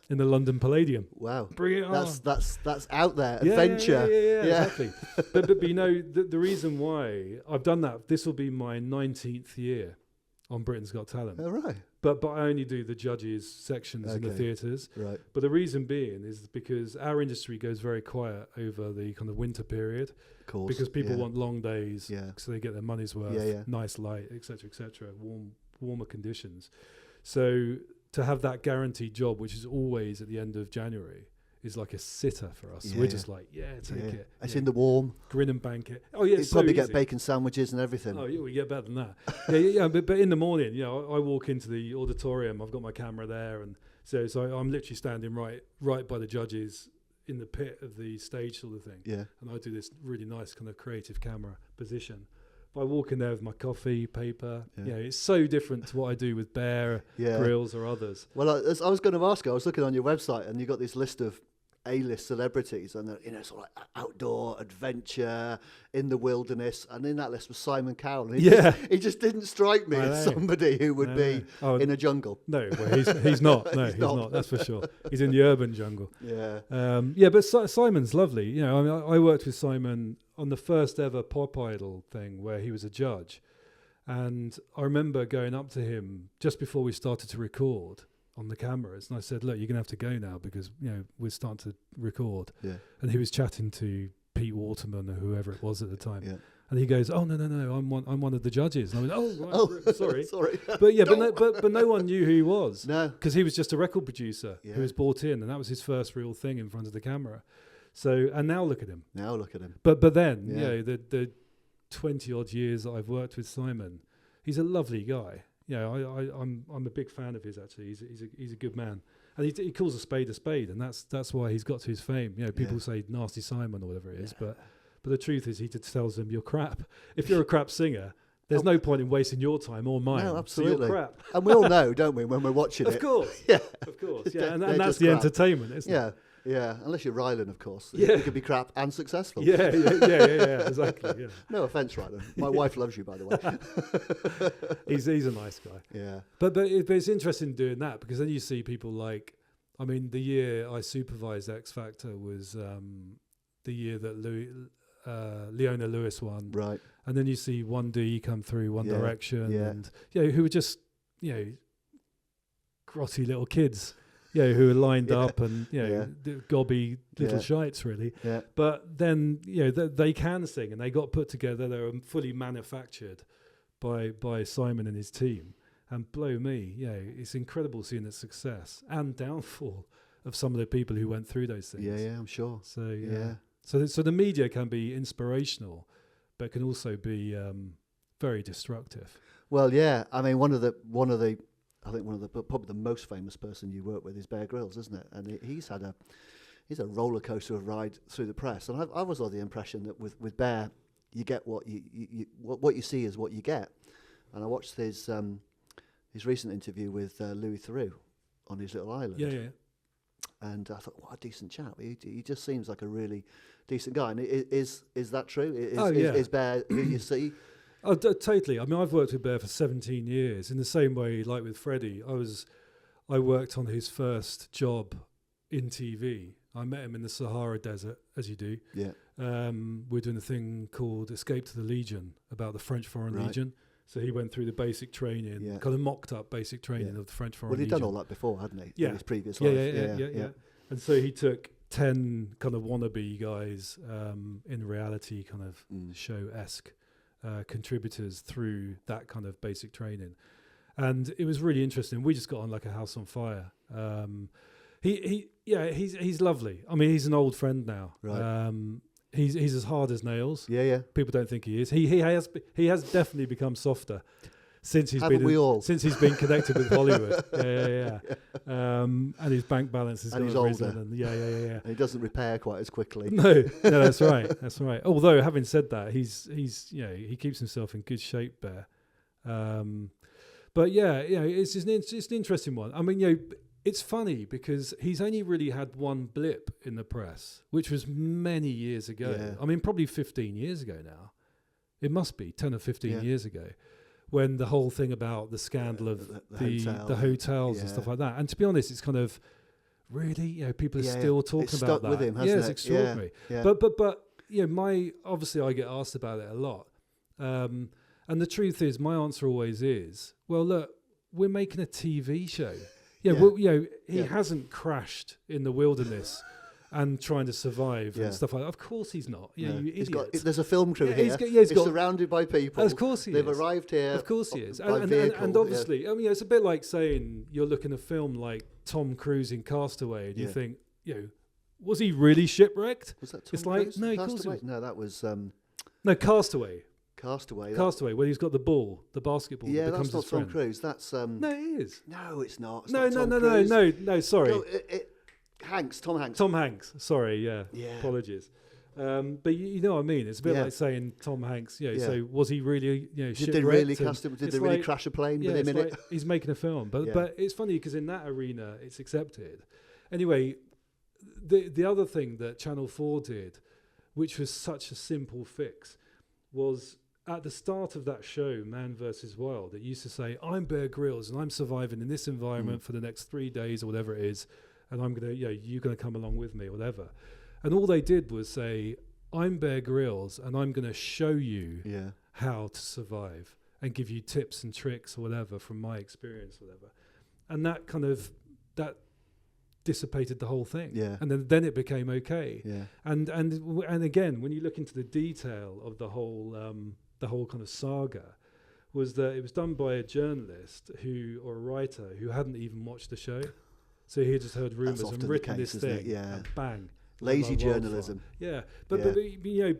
Speaker 2: in the London Palladium.
Speaker 1: Wow,
Speaker 2: bring it on!
Speaker 1: That's out there, adventure.
Speaker 2: Yeah. Exactly. but you know the reason why I've done that. This will be my 19th year on Britain's Got Talent.
Speaker 1: Oh, right.
Speaker 2: But I only do the judges sections in the theatres.
Speaker 1: Right.
Speaker 2: But the reason being is because our industry goes very quiet over the kind of winter period.
Speaker 1: Of course.
Speaker 2: Because people want long days, so they get their money's worth, nice light, etc., warmer conditions. So to have that guaranteed job, which is always at the end of January, is like a sitter for us. We're just like, take it.
Speaker 1: It's in the warm.
Speaker 2: Grin and bank it. Oh, yeah,
Speaker 1: you probably get bacon sandwiches and everything.
Speaker 2: Oh, yeah, we get better than that. But in the morning, I walk into the auditorium. I've got my camera there, and so I'm literally standing right by the judges in the pit of the stage sort of thing. Yeah. And I do this really nice kind of creative camera position. But I walk in there with my coffee, paper. Yeah, it's so different to what I do with Bear Grylls or others.
Speaker 1: Well, I was going to ask you, I was looking on your website, and you got this list of A-list celebrities, and sort of like outdoor adventure in the wilderness, and in that list was Simon Cowell. And he just didn't strike me as somebody who would be in a jungle.
Speaker 2: No, well, he's not. No, he's not. That's for sure. He's in the urban jungle.
Speaker 1: Yeah.
Speaker 2: But Simon's lovely. I worked with Simon on the first ever Pop Idol thing where he was a judge, and I remember going up to him just before we started to record on the cameras, and I said, look, you're gonna have to go now because we're starting to record. And he was chatting to Pete Waterman or whoever it was at the time, and he goes, oh no, I'm one of the judges, and I went, sorry but no one knew who he was, because he was just a record producer who was brought in, and that was his first real thing in front of the camera. So, and now look at him. But then the 20 odd years that I've worked with Simon, he's a lovely guy. I'm a big fan of his, actually. He's a good man, and he calls a spade, and that's why he's got to his fame. People say Nasty Simon or whatever it is, but the truth is he just tells them you're crap. If you're a crap singer, there's no point in wasting your time or mine. No, absolutely. So you're crap.
Speaker 1: And we all know, don't we, when we're watching it?
Speaker 2: Of course. And that's the
Speaker 1: crap.
Speaker 2: Entertainment, isn't it?
Speaker 1: Yeah, unless you're Rylan, of course. You could be crap and successful.
Speaker 2: Yeah, exactly. Yeah.
Speaker 1: No offence, Rylan. My wife loves you, by the way.
Speaker 2: He's a nice guy.
Speaker 1: Yeah.
Speaker 2: But it's interesting doing that, because then you see people like I mean, the year I supervised X Factor was the year that Leona Lewis won.
Speaker 1: Right.
Speaker 2: And then you see 1D come through, One Direction,
Speaker 1: Yeah.
Speaker 2: and who were just grotty little kids, who were lined up and gobby little shites really.
Speaker 1: Yeah.
Speaker 2: But then they can sing, and they got put together. They were fully manufactured by Simon and his team. And blow me, it's incredible seeing the success and downfall of some of the people who went through those things.
Speaker 1: Yeah, I'm sure.
Speaker 2: So So the media can be inspirational, but can also be very destructive.
Speaker 1: Well, yeah. I mean, one of the probably the most famous person you work with is Bear Grylls, isn't it? And he's a roller coaster of ride through the press. And I was of the impression that with Bear, you get what you see is what you get. And I watched his recent interview with Louis Theroux on his little island.
Speaker 2: Yeah.
Speaker 1: And I thought, what a decent chap. He just seems like a really decent guy. And is that true? Is Bear who you see?
Speaker 2: Oh, totally. I mean, I've worked with Bear for 17 years. In the same way, like with Freddie, I worked on his first job in TV. I met him in the Sahara Desert, as you do.
Speaker 1: Yeah.
Speaker 2: We're doing a thing called Escape to the Legion, about the French Foreign Legion. So he went through the basic training, kind of mocked up basic training of the French Foreign Legion.
Speaker 1: Well, he'd done all that before, hadn't he?
Speaker 2: Yeah.
Speaker 1: In his previous life.
Speaker 2: Yeah. And so he took 10 kind of wannabe guys in reality kind of show-esque contributors through that kind of basic training. And it was really interesting. We just got on like a house on fire. He's lovely. I mean, he's an old friend now.
Speaker 1: Right.
Speaker 2: He's as hard as nails.
Speaker 1: Yeah.
Speaker 2: People don't think he is. He has definitely become softer since he's since he's been connected with Hollywood. Yeah. And his bank balance is
Speaker 1: and he's
Speaker 2: older.
Speaker 1: older.
Speaker 2: And and
Speaker 1: he doesn't repair quite as quickly.
Speaker 2: No, that's right. Although having said that, he's he keeps himself in good shape, Bear. But it's an interesting one. I mean, it's funny because he's only really had one blip in the press, which was many years ago.
Speaker 1: Yeah.
Speaker 2: I mean, probably 15 years ago now. It must be 10 or 15 years ago, when the whole thing about the scandal of the hotels and stuff like that. And to be honest, it's kind of really, people are still talking about that.
Speaker 1: With him, hasn't
Speaker 2: it's extraordinary.
Speaker 1: Yeah.
Speaker 2: But obviously I get asked about it a lot. And the truth is, my answer always is, well, look, we're making a TV show. He hasn't crashed in the wilderness and trying to survive and stuff like that. Of course he's not. You idiots.
Speaker 1: There's a film crew here.
Speaker 2: He's
Speaker 1: surrounded by people.
Speaker 2: Of course he is.
Speaker 1: They've arrived here.
Speaker 2: Of course he is.
Speaker 1: By vehicle,
Speaker 2: and obviously, I mean, it's a bit like saying you're looking at a film like Tom Cruise in Castaway and you think, was he really shipwrecked?
Speaker 1: Was that Tom
Speaker 2: It's
Speaker 1: Cruise?
Speaker 2: like, no, of
Speaker 1: Castaway?
Speaker 2: course it was.
Speaker 1: No, that was...
Speaker 2: No, Castaway.
Speaker 1: Castaway,
Speaker 2: where he's got the ball, the basketball.
Speaker 1: Yeah,
Speaker 2: that
Speaker 1: that's
Speaker 2: becomes
Speaker 1: not
Speaker 2: his
Speaker 1: Tom
Speaker 2: friend.
Speaker 1: Cruise. That's...
Speaker 2: No, it is.
Speaker 1: No, it's not. It's
Speaker 2: No,
Speaker 1: not Tom Cruise.
Speaker 2: no, sorry.
Speaker 1: No, Tom Hanks.
Speaker 2: Tom Hanks. Sorry, yeah. Apologies. But you know what I mean? It's a bit like saying Tom Hanks, so was he really, shipwrecked?
Speaker 1: Did they really cast him? Did they really crash a plane with him in it?
Speaker 2: He's making a film. But it's funny because in that arena, it's accepted. Anyway, the other thing that Channel 4 did, which was such a simple fix, was at the start of that show, Man vs. Wild, it used to say, I'm Bear Grylls and I'm surviving in this environment for the next 3 days or whatever it is, and I'm going to, you're going to come along with me or whatever. And all they did was say, I'm Bear Grylls and I'm going to show you how to survive and give you tips and tricks or whatever from my experience or whatever. And that kind of, that dissipated the whole thing.
Speaker 1: Yeah.
Speaker 2: And then it became okay.
Speaker 1: Yeah.
Speaker 2: And again, when you look into the detail of the whole kind of saga, was that it was done by a journalist or a writer who hadn't even watched the show. So he had just heard rumours and written this thing. And bang.
Speaker 1: Lazy journalism.
Speaker 2: Yeah. But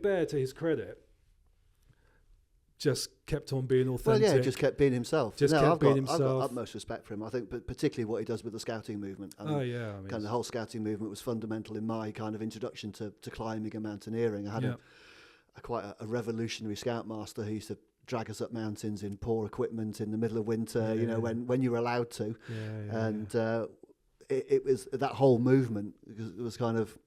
Speaker 2: Bear, to his credit, just kept on being authentic.
Speaker 1: Well, just kept being himself.
Speaker 2: I've got
Speaker 1: utmost respect for him. I think, but particularly what he does with the scouting movement. I mean, kind of the whole scouting movement was fundamental in my kind of introduction to climbing and mountaineering. I had quite a revolutionary scoutmaster who used to drag us up mountains in poor equipment in the middle of winter. When you were allowed to, it was that whole movement. It was kind of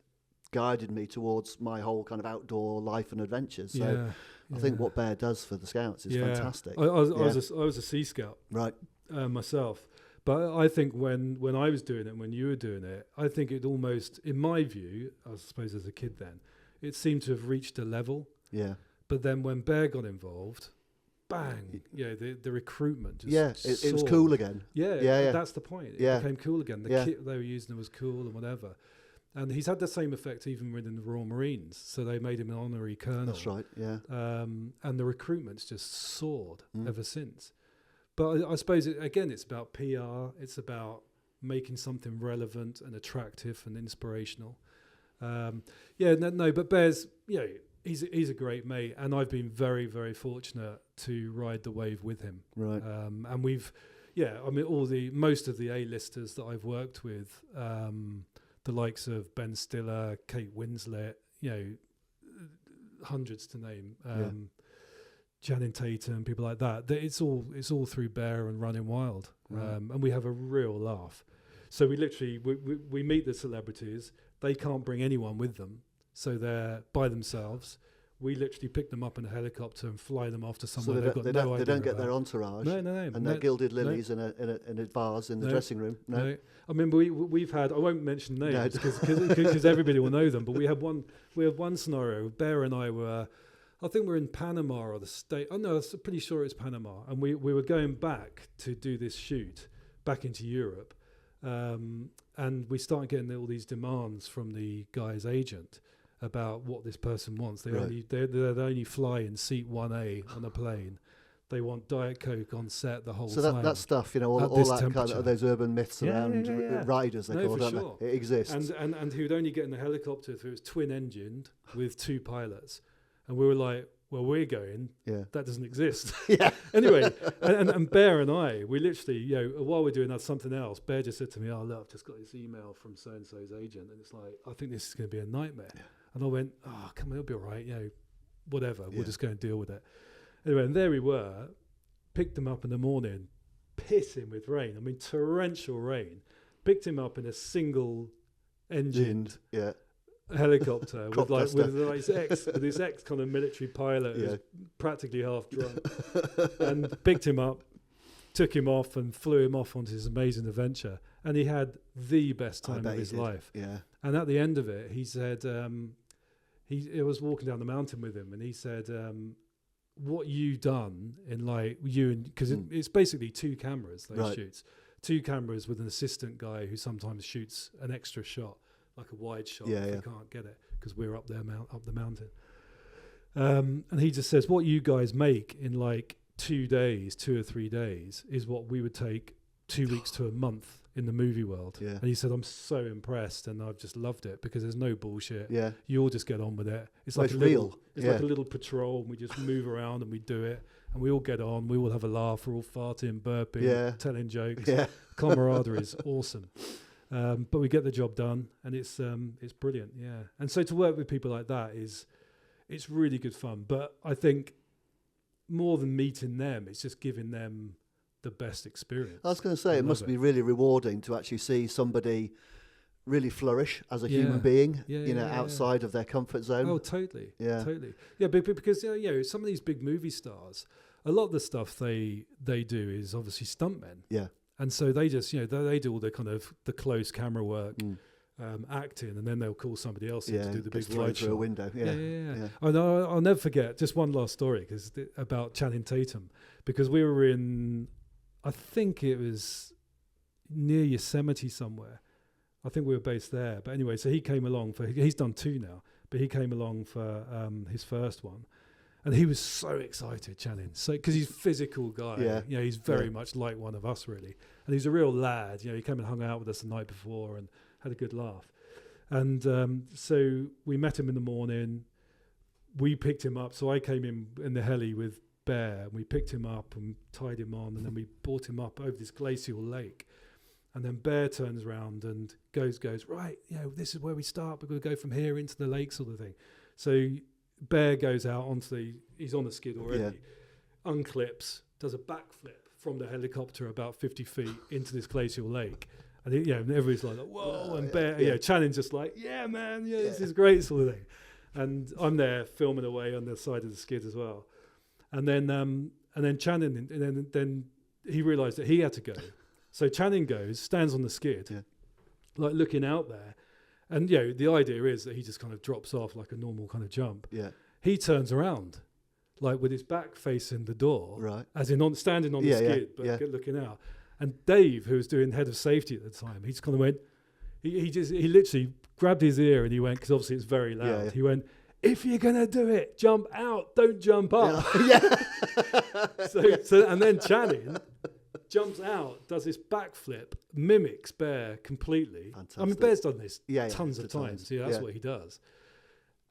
Speaker 1: guided me towards my whole kind of outdoor life and adventures. So I think what Bear does for the Scouts is fantastic.
Speaker 2: I was a Sea Scout,
Speaker 1: right,
Speaker 2: myself, But I think when I was doing it and when you were doing it, I think it almost, in my view, I suppose as a kid then, it seemed to have reached a level.
Speaker 1: Yeah.
Speaker 2: But then when Bear got involved, bang, the recruitment just
Speaker 1: it was cool again.
Speaker 2: Yeah, that's the point. It became cool again. The
Speaker 1: Yeah.
Speaker 2: kit they were using was cool and whatever. And he's had the same effect even within the Royal Marines. So they made him an honorary colonel.
Speaker 1: That's right, yeah.
Speaker 2: And the recruitment's just soared ever since. But I suppose, it's about PR. It's about making something relevant and attractive and inspirational. But Bear's, he's a great mate. And I've been very, very fortunate to ride the wave with him.
Speaker 1: Right.
Speaker 2: And we've, most of the A-listers that I've worked with, the likes of Ben Stiller, Kate Winslet, hundreds to name, Channing Tatum, people like that. It's all through Bear and Running Wild, and we have a real laugh. So we literally we meet the celebrities. They can't bring anyone with them, so they're by themselves. We literally pick them up in a helicopter and fly them off to somewhere
Speaker 1: they don't get their entourage.
Speaker 2: No.
Speaker 1: And they're gilded lilies in a vase in the dressing room. No.
Speaker 2: I mean, we've had. I won't mention names because everybody will know them. But we had one scenario. Bear and I were, I think we're in Panama or the state. Oh no, I'm pretty sure it's Panama. And we were going back to do this shoot back into Europe, and we started getting all these demands from the guy's agent about what this person wants. They only fly in seat 1A on a plane. They want Diet Coke on set the whole time.
Speaker 1: So that stuff, all that kind of those urban myths around riders, they call it, don't they? It exists.
Speaker 2: And he would only get in the helicopter if it was twin-engined with 2 pilots. And we were like, well, we're going. Yeah. That doesn't exist.
Speaker 1: Yeah.
Speaker 2: Anyway, and Bear and I, we literally, while we're doing something else, Bear just said to me, oh, look, I've just got this email from so-and-so's agent. And it's like, I think this is going to be a nightmare. Yeah. And I went, oh, come on, it'll be all right. Whatever. We'll just go and deal with it. Anyway, and there we were, picked him up in the morning, pissing with rain. I mean, torrential rain. Picked him up in a single-engined helicopter with his ex kind of military pilot who's practically half drunk, and picked him up, took him off, and flew him off onto his amazing adventure. And he had the best time of his life. Yeah. And at the end of it, he said, he was walking down the mountain with him, and he said, what you done in because it's basically 2 cameras they shoots, 2 cameras with an assistant guy who sometimes shoots an extra shot, like a wide shot if they can't get it because we're up there up the mountain. And he just says, what you guys make in 2 days, 2 or 3 days, is what we would take 2 weeks to a month in the movie world. Yeah. And he said, I'm so impressed, and I've just loved it because there's no bullshit. Yeah. You all just get on with it. It's like real. It's like a little patrol, and we just move around and we do it, and we all get on. We all have a laugh. We're all farting, burping, telling jokes. Yeah. Camaraderie is awesome. But we get the job done, and it's brilliant. Yeah. And so to work with people like that it's really good fun. But I think more than meeting them, it's just giving them the best experience.
Speaker 1: I was going to say, it must be really rewarding to actually see somebody really flourish as a human being, outside of their comfort zone.
Speaker 2: Oh, totally. Yeah. Totally. Yeah, because some of these big movie stars, a lot of the stuff they do is obviously stuntmen. Yeah. And so they just, they do all the kind of the close camera work, acting, and then they'll call somebody else in to do the big wide shot.
Speaker 1: Through a window. Yeah.
Speaker 2: I'll never forget just one last story about Channing Tatum, because we were in, I think it was near Yosemite somewhere. I think we were based there. But anyway, so he came along he's done 2 now, but he came along for his first one. And he was so excited, Channing. So, because he's a physical guy. Yeah. He's very much like one of us, really. And he's a real lad. He came and hung out with us the night before and had a good laugh. And so we met him in the morning. We picked him up. So I came in the heli with Bear, and we picked him up and tied him on, and then we brought him up over this glacial lake. And then Bear turns around and goes, right, this is where we start. We're going to go from here into the lake, sort of thing. So Bear goes out he's on the skid already, unclips, does a backflip from the helicopter about 50 feet into this glacial lake. And and everybody's like, whoa, and Bear, Channing's just like, yeah, man, this is great, sort of thing. And I'm there filming away on the side of the skid as well. And then Channing, and then he realised that he had to go. So Channing stands on the skid,
Speaker 1: Yeah.
Speaker 2: like looking out there. And, you know, the idea is that he just kind of drops off like a normal kind of jump.
Speaker 1: Yeah.
Speaker 2: He turns around, like with his back facing the door,
Speaker 1: Right.
Speaker 2: as in standing on the skid, but looking out. And Dave, who was doing head of safety at the time, he just kind of went, he literally grabbed his ear and he went, because obviously it's very loud.
Speaker 1: Yeah.
Speaker 2: He went, if you're going to do it, jump out, don't jump up.
Speaker 1: Yeah.
Speaker 2: So and then Channing jumps out, does this backflip, mimics Bear completely.
Speaker 1: Fantastic.
Speaker 2: I mean, Bear's done this
Speaker 1: Yeah,
Speaker 2: tons of times.
Speaker 1: times.
Speaker 2: Yeah, that's what he does.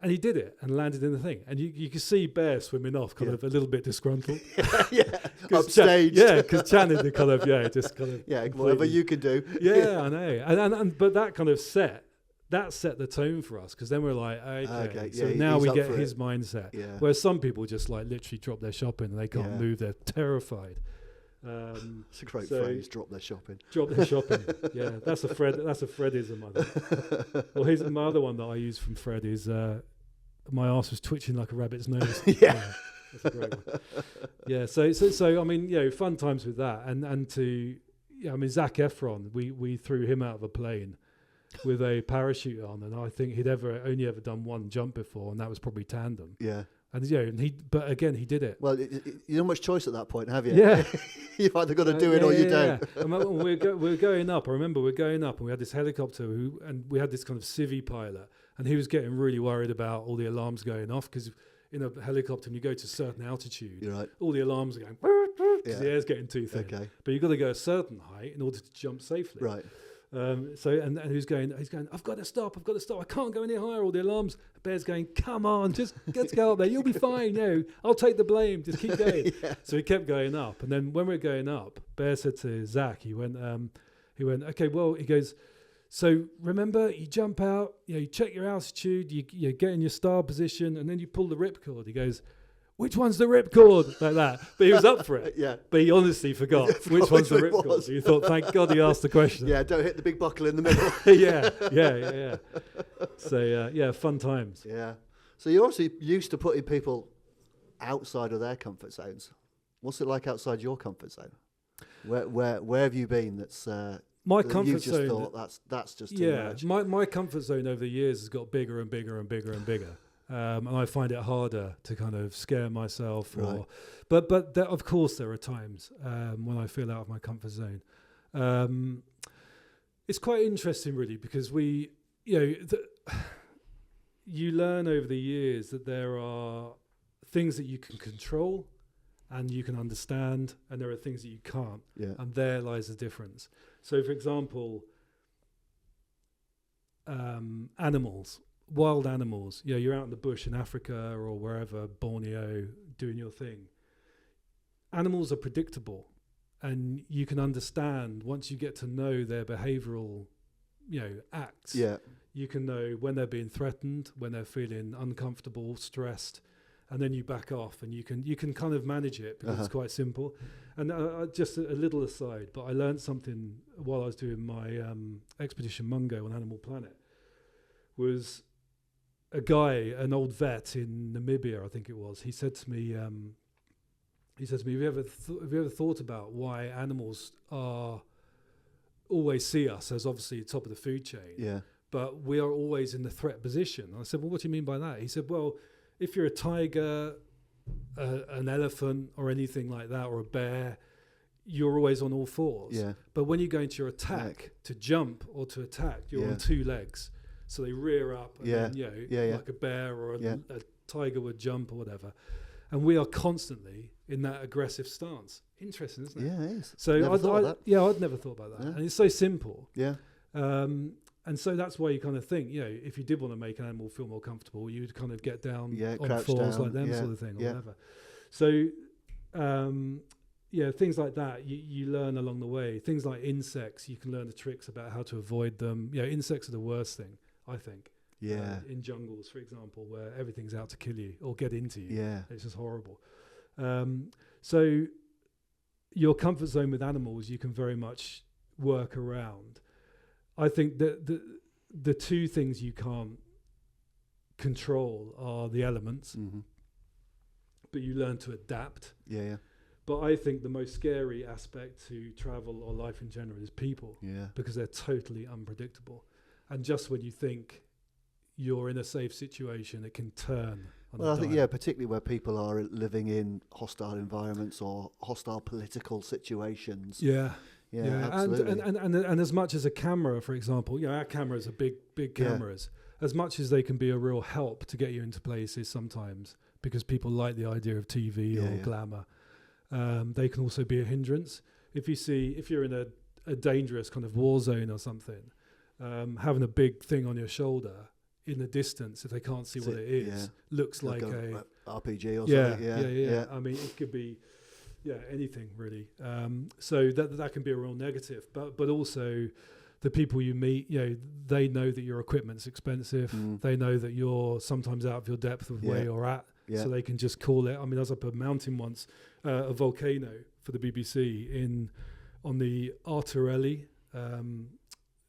Speaker 2: And he did it and landed in the thing. And you can see Bear swimming off, kind of a little bit disgruntled.
Speaker 1: Upstaged.
Speaker 2: Because Channing just kind of
Speaker 1: whatever you can do.
Speaker 2: Yeah, I know. And but that kind of set the tone for us, because then we're like, okay. So now we get his mindset.
Speaker 1: Yeah.
Speaker 2: Whereas some people just like literally drop their shopping and they can't move, they're terrified.
Speaker 1: It's a great phrase, drop their shopping.
Speaker 2: Drop their shopping. Yeah, that's a Fredism, I think. Well, my other one that I use from Fred is my arse was twitching like a rabbit's nose. Yeah, that's a great one. Yeah, so I mean, you know, fun times with that, and I mean, Zac Efron, we threw him out of a plane with a parachute on, and I think he'd only ever done one jump before, and that was probably tandem.
Speaker 1: Yeah.
Speaker 2: And but again, he did it.
Speaker 1: Well, you don't much choice at that point, have you?
Speaker 2: Yeah.
Speaker 1: You've either got to do it or you don't.
Speaker 2: And we're going up. I remember we're going up, and we had this helicopter, and we had this kind of civvy pilot, and he was getting really worried about all the alarms going off, because in a helicopter, when you go to a certain altitude,
Speaker 1: You're right.
Speaker 2: all the alarms are going because the air's getting too thin.
Speaker 1: Okay.
Speaker 2: But you've got to go a certain height in order to jump safely.
Speaker 1: Right.
Speaker 2: And he's going, I've got to stop, I can't go any higher, all the alarms. Bear's going, come on, just let's go up there, you'll be fine, I'll take the blame, just keep going. So he kept going up, and then when we were going up, Bear said to Zac, he went, okay, well, he goes, so remember, you jump out, you check your altitude, you get in your star position, and then you pull the ripcord. He goes, which one's the ripcord? Like that. But he was up for it.
Speaker 1: Yeah.
Speaker 2: But he honestly forgot which one's the ripcord. So you thought, thank God he asked the question.
Speaker 1: Yeah, don't hit the big buckle in the middle.
Speaker 2: yeah. So, fun times.
Speaker 1: Yeah. So you're obviously used to putting people outside of their comfort zones. What's it like outside your comfort zone? Where have you been that's
Speaker 2: my
Speaker 1: that
Speaker 2: comfort
Speaker 1: you've just
Speaker 2: zone?
Speaker 1: Thought that's just too much?
Speaker 2: My comfort zone over the years has got bigger and bigger and bigger and bigger. And I find it harder to kind of scare myself. But of course there are times when I feel out of my comfort zone. It's quite interesting, really, because you learn over the years that there are things that you can control and you can understand, and there are things that you can't.
Speaker 1: Yeah.
Speaker 2: And there lies the difference. So, for example, animals. Wild animals, you're out in the bush in Africa or wherever, Borneo, doing your thing. Animals are predictable, and you can understand once you get to know their behavioural, acts.
Speaker 1: Yeah.
Speaker 2: You can know when they're being threatened, when they're feeling uncomfortable, stressed, and then you back off, and you can kind of manage it because it's quite simple. And just a little aside, but I learned something while I was doing my expedition Mungo on Animal Planet. Was a guy, an old vet in Namibia, I think it was. He said to me, have you ever thought about why animals always see us as obviously top of the food chain?
Speaker 1: Yeah.
Speaker 2: But we are always in the threat position. And I said, well, what do you mean by that? He said, well, if you're a tiger, an elephant, or anything like that, or a bear, you're always on all fours.
Speaker 1: Yeah.
Speaker 2: But when you go into your attack, to jump or to attack, you're on two legs. So they rear up, and then, like a bear or a tiger would jump or whatever. And we are constantly in that aggressive stance. Interesting, isn't it?
Speaker 1: Yeah, it is.
Speaker 2: So I'd never thought about that. Yeah. And it's so simple.
Speaker 1: Yeah.
Speaker 2: And so that's why you kind of think, if you did want to make an animal feel more comfortable, you'd kind of get down on fours like them sort of thing or whatever. So, things like that, you learn along the way. Things like insects, you can learn the tricks about how to avoid them. Insects are the worst thing, I think.
Speaker 1: Yeah.
Speaker 2: In jungles, for example, where everything's out to kill you or get into you.
Speaker 1: Yeah.
Speaker 2: It's just horrible. So your comfort zone with animals, you can very much work around. I think that the two things you can't control are the elements, but you learn to adapt.
Speaker 1: Yeah.
Speaker 2: But I think the most scary aspect to travel or life in general is people, because they're totally unpredictable. And just when you think you're in a safe situation, it can turn on
Speaker 1: Well,
Speaker 2: a
Speaker 1: I think,
Speaker 2: dime.
Speaker 1: particularly where people are living in hostile environments or hostile political situations.
Speaker 2: Yeah.
Speaker 1: Absolutely.
Speaker 2: And as much as a camera, for example, our cameras are big cameras. As much as they can be a real help to get you into places sometimes, because people like the idea of TV or glamour, they can also be a hindrance. If you're in a dangerous kind of war zone or something, having a big thing on your shoulder in the distance, if they can't see what it is, looks like a
Speaker 1: RPG or something.
Speaker 2: Yeah. I mean, it could be anything really. So that can be a real negative. But also the people you meet, they know that your equipment's expensive. They know that you're sometimes out of your depth of where you're at. So they can just call it. I mean, I was up a mountain once, a volcano for the BBC on the Artureli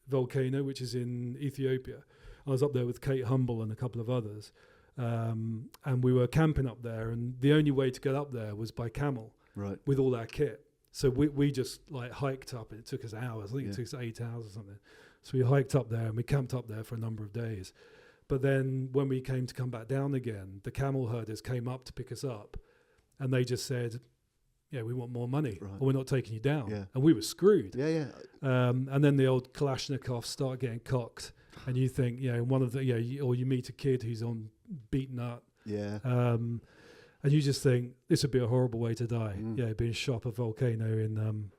Speaker 2: volcano, which is in Ethiopia. I was up there with Kate Humble and a couple of others, and we were camping up there. And the only way to get up there was by camel, with all our kit. So we just like hiked up. It took us hours. I think it took us 8 hours or something. So we hiked up there and we camped up there for a number of days. But then when we came to come back down again, the camel herders came up to pick us up, and they just said, we want more money, or we're not taking you down. And we were screwed. And then the old Kalashnikovs start getting cocked, and you think, one of the, or you meet a kid who's on beaten up. And you just think this would be a horrible way to die. Being shot up a volcano in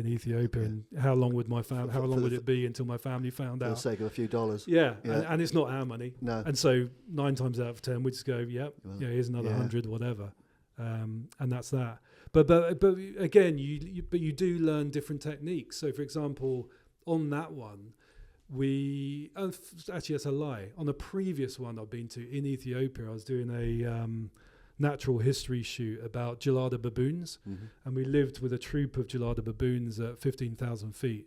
Speaker 2: Ethiopia. And how long would it be until my family found out?
Speaker 1: For the sake of a few dollars.
Speaker 2: And it's not our money.
Speaker 1: No.
Speaker 2: And so 9 times out of 10, we just go, here's another 100, whatever. And that's that. But again, you do learn different techniques. So for example, on that one, actually that's a lie. On a previous one I've been to in Ethiopia, I was doing a natural history shoot about gelada baboons, and we lived with a troop of gelada baboons at 15,000 feet,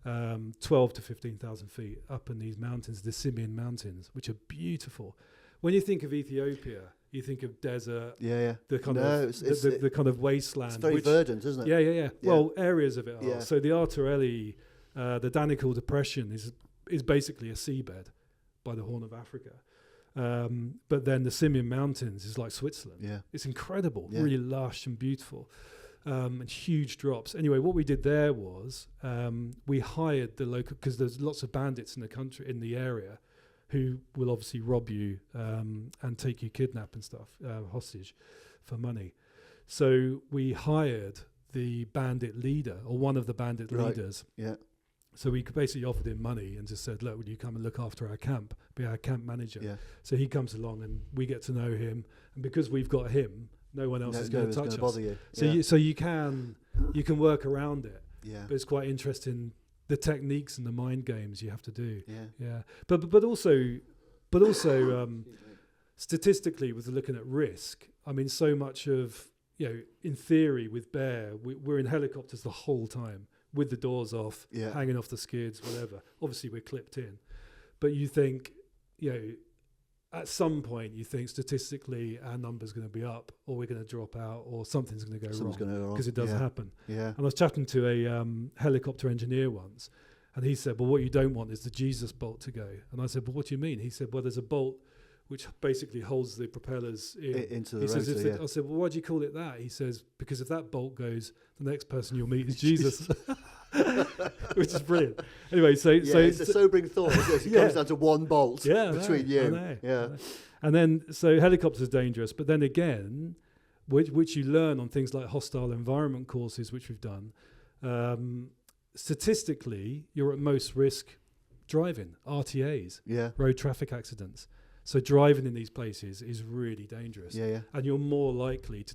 Speaker 2: 12 to 15,000 feet up in these mountains, the Simien Mountains, which are beautiful. When you think of Ethiopia, you think of desert, the kind of wasteland.
Speaker 1: It's very verdant, isn't it?
Speaker 2: Yeah. Well, areas of it are. So the Artureli, the Danakil Depression is basically a seabed by the Horn of Africa. But then the Simien Mountains is like Switzerland. It's incredible, really lush and beautiful, and huge drops. Anyway, what we did there was we hired the local, because there's lots of bandits in the area who will obviously rob you and take you kidnap and stuff, hostage for money. So we hired the bandit leader, or one of the bandit leaders. So we basically offered him money and just said, look, will you come and look after our camp, be our camp manager? So he comes along and we get to know him. And because we've got him, no one else is going to touch us.
Speaker 1: Bother you.
Speaker 2: So you can work around it. But it's quite interesting, the techniques and the mind games you have to do. But also statistically, with looking at risk, I mean, so much of, in theory with Bear, we're in helicopters the whole time, with the doors off, hanging off the skids, whatever. Obviously, we're clipped in. But you think, at some point, you think statistically our number's going to be up, or we're going to drop out, or something's going to go wrong. Because it does happen. And I was chatting to a helicopter engineer once, and he said, well, what you don't want is the Jesus bolt to go. And I said, well, what do you mean? He said, well, there's a bolt which basically holds the propellers
Speaker 1: into the
Speaker 2: rotor. I said, well, why do you call it that? He says, because if that bolt goes, the next person you'll meet is Jesus. Which is brilliant. Anyway, so
Speaker 1: it's a sobering thought. It comes down to one bolt between you.
Speaker 2: I know. And then, so helicopters are dangerous, but then again, which you learn on things like hostile environment courses, which we've done, statistically, you're at most risk driving, RTAs, road traffic accidents. So driving in these places is really dangerous. And you're more likely to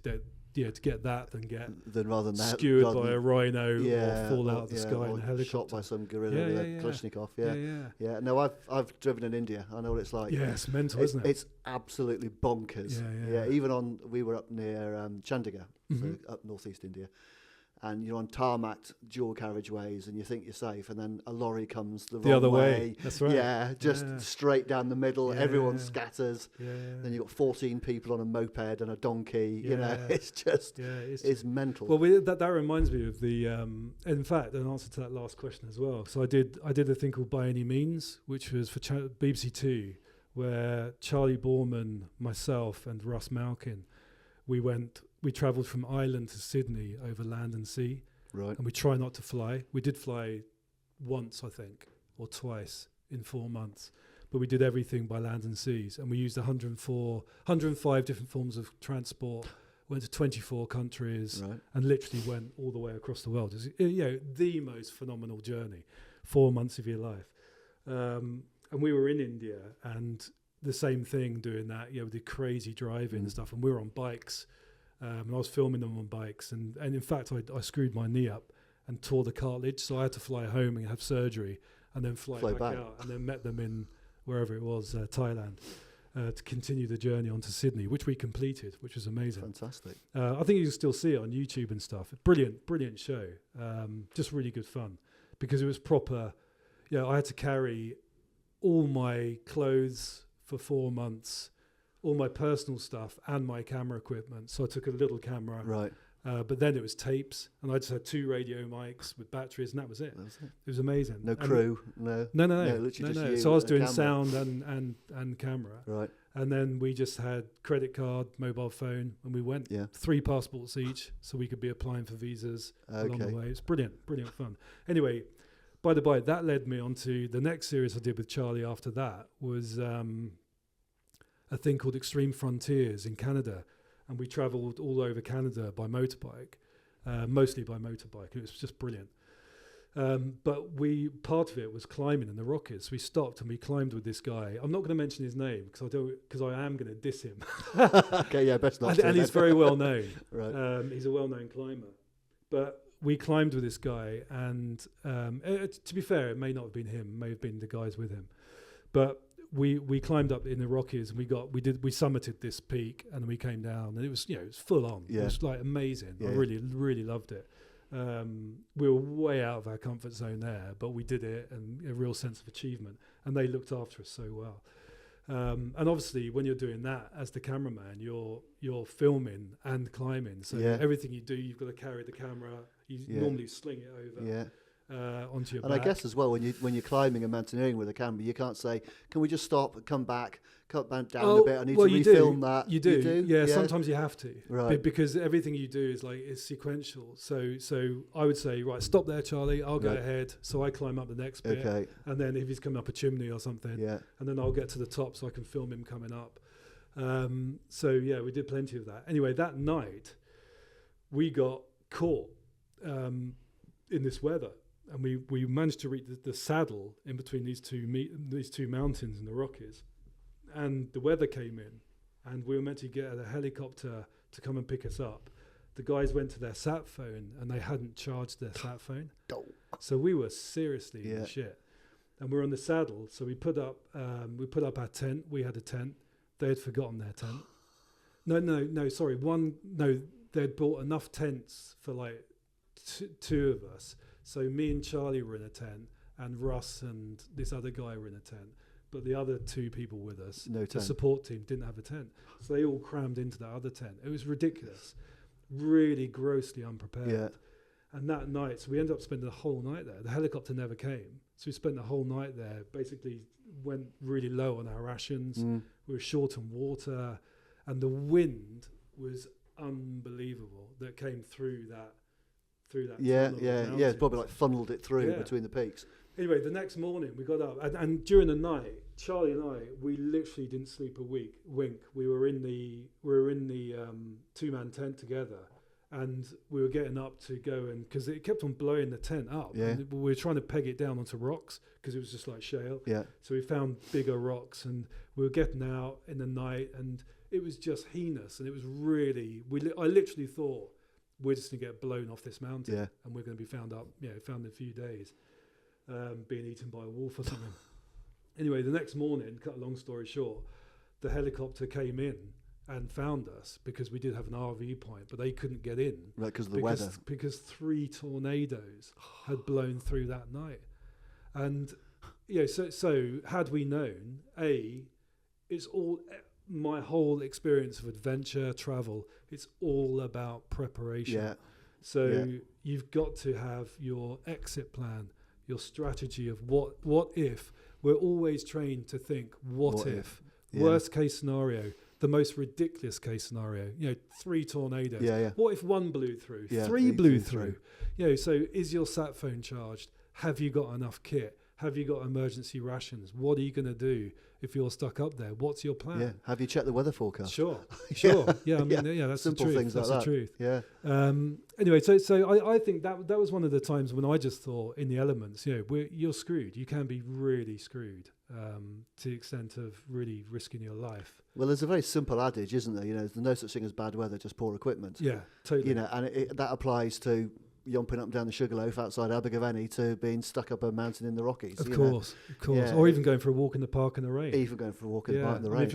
Speaker 2: get that than
Speaker 1: rather than
Speaker 2: skewered by a rhino or fall out of the sky in a helicopter.
Speaker 1: Shot by some gorilla with a Kalashnikov. No, I've driven in India. I know what it's like.
Speaker 2: It's mental, isn't it?
Speaker 1: It's absolutely bonkers. Even we were up near Chandigarh, so up northeast India. and you're on tarmacked dual carriageways and you think you're safe, and then a lorry comes the
Speaker 2: The
Speaker 1: wrong
Speaker 2: other way. That's right.
Speaker 1: Yeah, just straight down the middle.
Speaker 2: Yeah.
Speaker 1: Everyone scatters.
Speaker 2: Yeah.
Speaker 1: Then you've got 14 people on a moped and a donkey.
Speaker 2: Yeah.
Speaker 1: You know, it's just, it's mental.
Speaker 2: Well, that reminds me of the, in fact, an answer to that last question as well. So I did a thing called By Any Means, which was for BBC Two, where Charlie Borman, myself, and Russ Malkin, we travelled from Ireland to Sydney over land and sea.
Speaker 1: Right.
Speaker 2: And we try not to fly. We did fly once, I think, or twice in 4 months. But we did everything by land and seas. And we used 105 different forms of transport, went to 24 countries,
Speaker 1: Right.
Speaker 2: and literally went all the way across the world. It's, the most phenomenal journey, 4 months of your life. And we were in India, and the same thing doing that, with the crazy driving and stuff. And we were on bikes. And I was filming them on bikes, and in fact I screwed my knee up and tore the cartilage, so I had to fly home and have surgery and then fly back out, and then met them in wherever it was, Thailand, to continue the journey on to Sydney, which we completed, which was amazing.
Speaker 1: Fantastic.
Speaker 2: I think you can still see it on YouTube and stuff. Brilliant show. Just really good fun, because it was proper. I had to carry all my clothes for 4 months, all my personal stuff and my camera equipment. So I took a little camera,
Speaker 1: Right.
Speaker 2: But then it was tapes, and I just had 2 radio mics with batteries, and that was it. It was amazing.
Speaker 1: No crew, no.
Speaker 2: No.
Speaker 1: Literally just you
Speaker 2: So I was
Speaker 1: and a
Speaker 2: doing
Speaker 1: camera.
Speaker 2: sound and camera,
Speaker 1: Right.
Speaker 2: and then we just had credit card, mobile phone, and we went 3 passports each, so we could be applying for visas along the way. It's brilliant fun. Anyway, by the by, that led me on to the next series I did with Charlie. After that was a thing called Extreme Frontiers in Canada, and we travelled all over Canada by motorbike, mostly by motorbike, and it was just brilliant. But part of it was climbing in the Rockies. We stopped and we climbed with this guy. I'm not going to mention his name because I am going to diss him.
Speaker 1: Okay, yeah, best not.
Speaker 2: And he's very well known.
Speaker 1: Right.
Speaker 2: He's a well-known climber. But we climbed with this guy, and to be fair, it may not have been him. It may have been the guys with him. But we climbed up in the Rockies, and we summited this peak, and then we came down, and it was it was full on.
Speaker 1: Yeah.
Speaker 2: It was like amazing.
Speaker 1: Yeah.
Speaker 2: I really loved it. We were way out of our comfort zone there, but we did it, and a real sense of achievement. And they looked after us so well. And obviously, when you're doing that as the cameraman, you're filming and climbing. So everything you do, you've got to carry the camera. You normally sling it over. Yeah. Onto your back.
Speaker 1: I guess as well, when you're climbing and mountaineering with a camera, you can't say, "Can we just stop and come back, cut back down a bit? I need to refilm that."
Speaker 2: You do. Yeah, sometimes you have to,
Speaker 1: right?
Speaker 2: Because everything you do is sequential. So I would say, right, stop there, Charlie. I'll go ahead. So I climb up the next bit, and then if he's coming up a chimney or something, and then I'll get to the top so I can film him coming up. We did plenty of that. Anyway, that night we got caught in this weather. And we managed to reach the saddle in between these two mountains in the Rockies, and the weather came in, and we were meant to get a helicopter to come and pick us up. The guys went to their sat phone, and they hadn't charged their sat phone, so we were seriously in the shit. And we were on the saddle, so we put up our tent. We had a tent. They had forgotten their tent. Sorry. They'd bought enough tents for like two of us. So me and Charlie were in a tent, and Russ and this other guy were in a tent. But the other 2 people with us, the support team, didn't have a tent. So they all crammed into that other tent. It was ridiculous, really grossly unprepared. Yeah. And that night, so we ended up spending the whole night there. The helicopter never came. So we spent the whole night there, basically went really low on our rations. We were short on water, and the wind was unbelievable that came through that.
Speaker 1: It's probably like funneled it through between the peaks.
Speaker 2: Anyway, the next morning we got up, and during the night, Charlie and I, we literally didn't sleep a wink. We were in the 2-man tent together, and we were getting up to go, and because it kept on blowing the tent up, and we were trying to peg it down onto rocks because it was just like shale. So we found bigger rocks, and we were getting out in the night, and it was just heinous, and it was really. I literally thought, we're just going to get blown off this mountain, and we're going to be found in a few days, being eaten by a wolf or something. Anyway, the next morning, cut a long story short, the helicopter came in, and found us because we did have an RV point, but they couldn't get in.
Speaker 1: Right, because of the weather.
Speaker 2: Because 3 tornadoes had blown through that night. And, so had we known, it's all, my whole experience of adventure, travel, it's all about preparation.
Speaker 1: Yeah.
Speaker 2: So you've got to have your exit plan, your strategy of what if. We're always trained to think, what if? Yeah. Worst case scenario, the most ridiculous case scenario, 3 tornadoes.
Speaker 1: Yeah.
Speaker 2: What if 1 blew through?
Speaker 1: Yeah,
Speaker 2: 3 blew through. So is your sat phone charged? Have you got enough kit? Have you got emergency rations? What are you going to do if you're stuck up there? What's your plan?
Speaker 1: Yeah. Have you checked the weather forecast?
Speaker 2: Sure. Yeah, that's
Speaker 1: simple
Speaker 2: the truth.
Speaker 1: things
Speaker 2: That's
Speaker 1: like
Speaker 2: the truth.
Speaker 1: Yeah.
Speaker 2: Anyway, so I think that was one of the times when I just thought, in the elements, you're screwed. You can be really screwed to the extent of really risking your life.
Speaker 1: Well, there's a very simple adage, isn't there? There's no such thing as bad weather, just poor equipment.
Speaker 2: Yeah, totally.
Speaker 1: And that applies to yomping up and down the Sugarloaf outside Abergavenny to being stuck up a mountain in the Rockies.
Speaker 2: Of course.
Speaker 1: Yeah.
Speaker 2: Or even going for a walk in the park in the rain.
Speaker 1: Even going for a walk in the park in the rain.
Speaker 2: If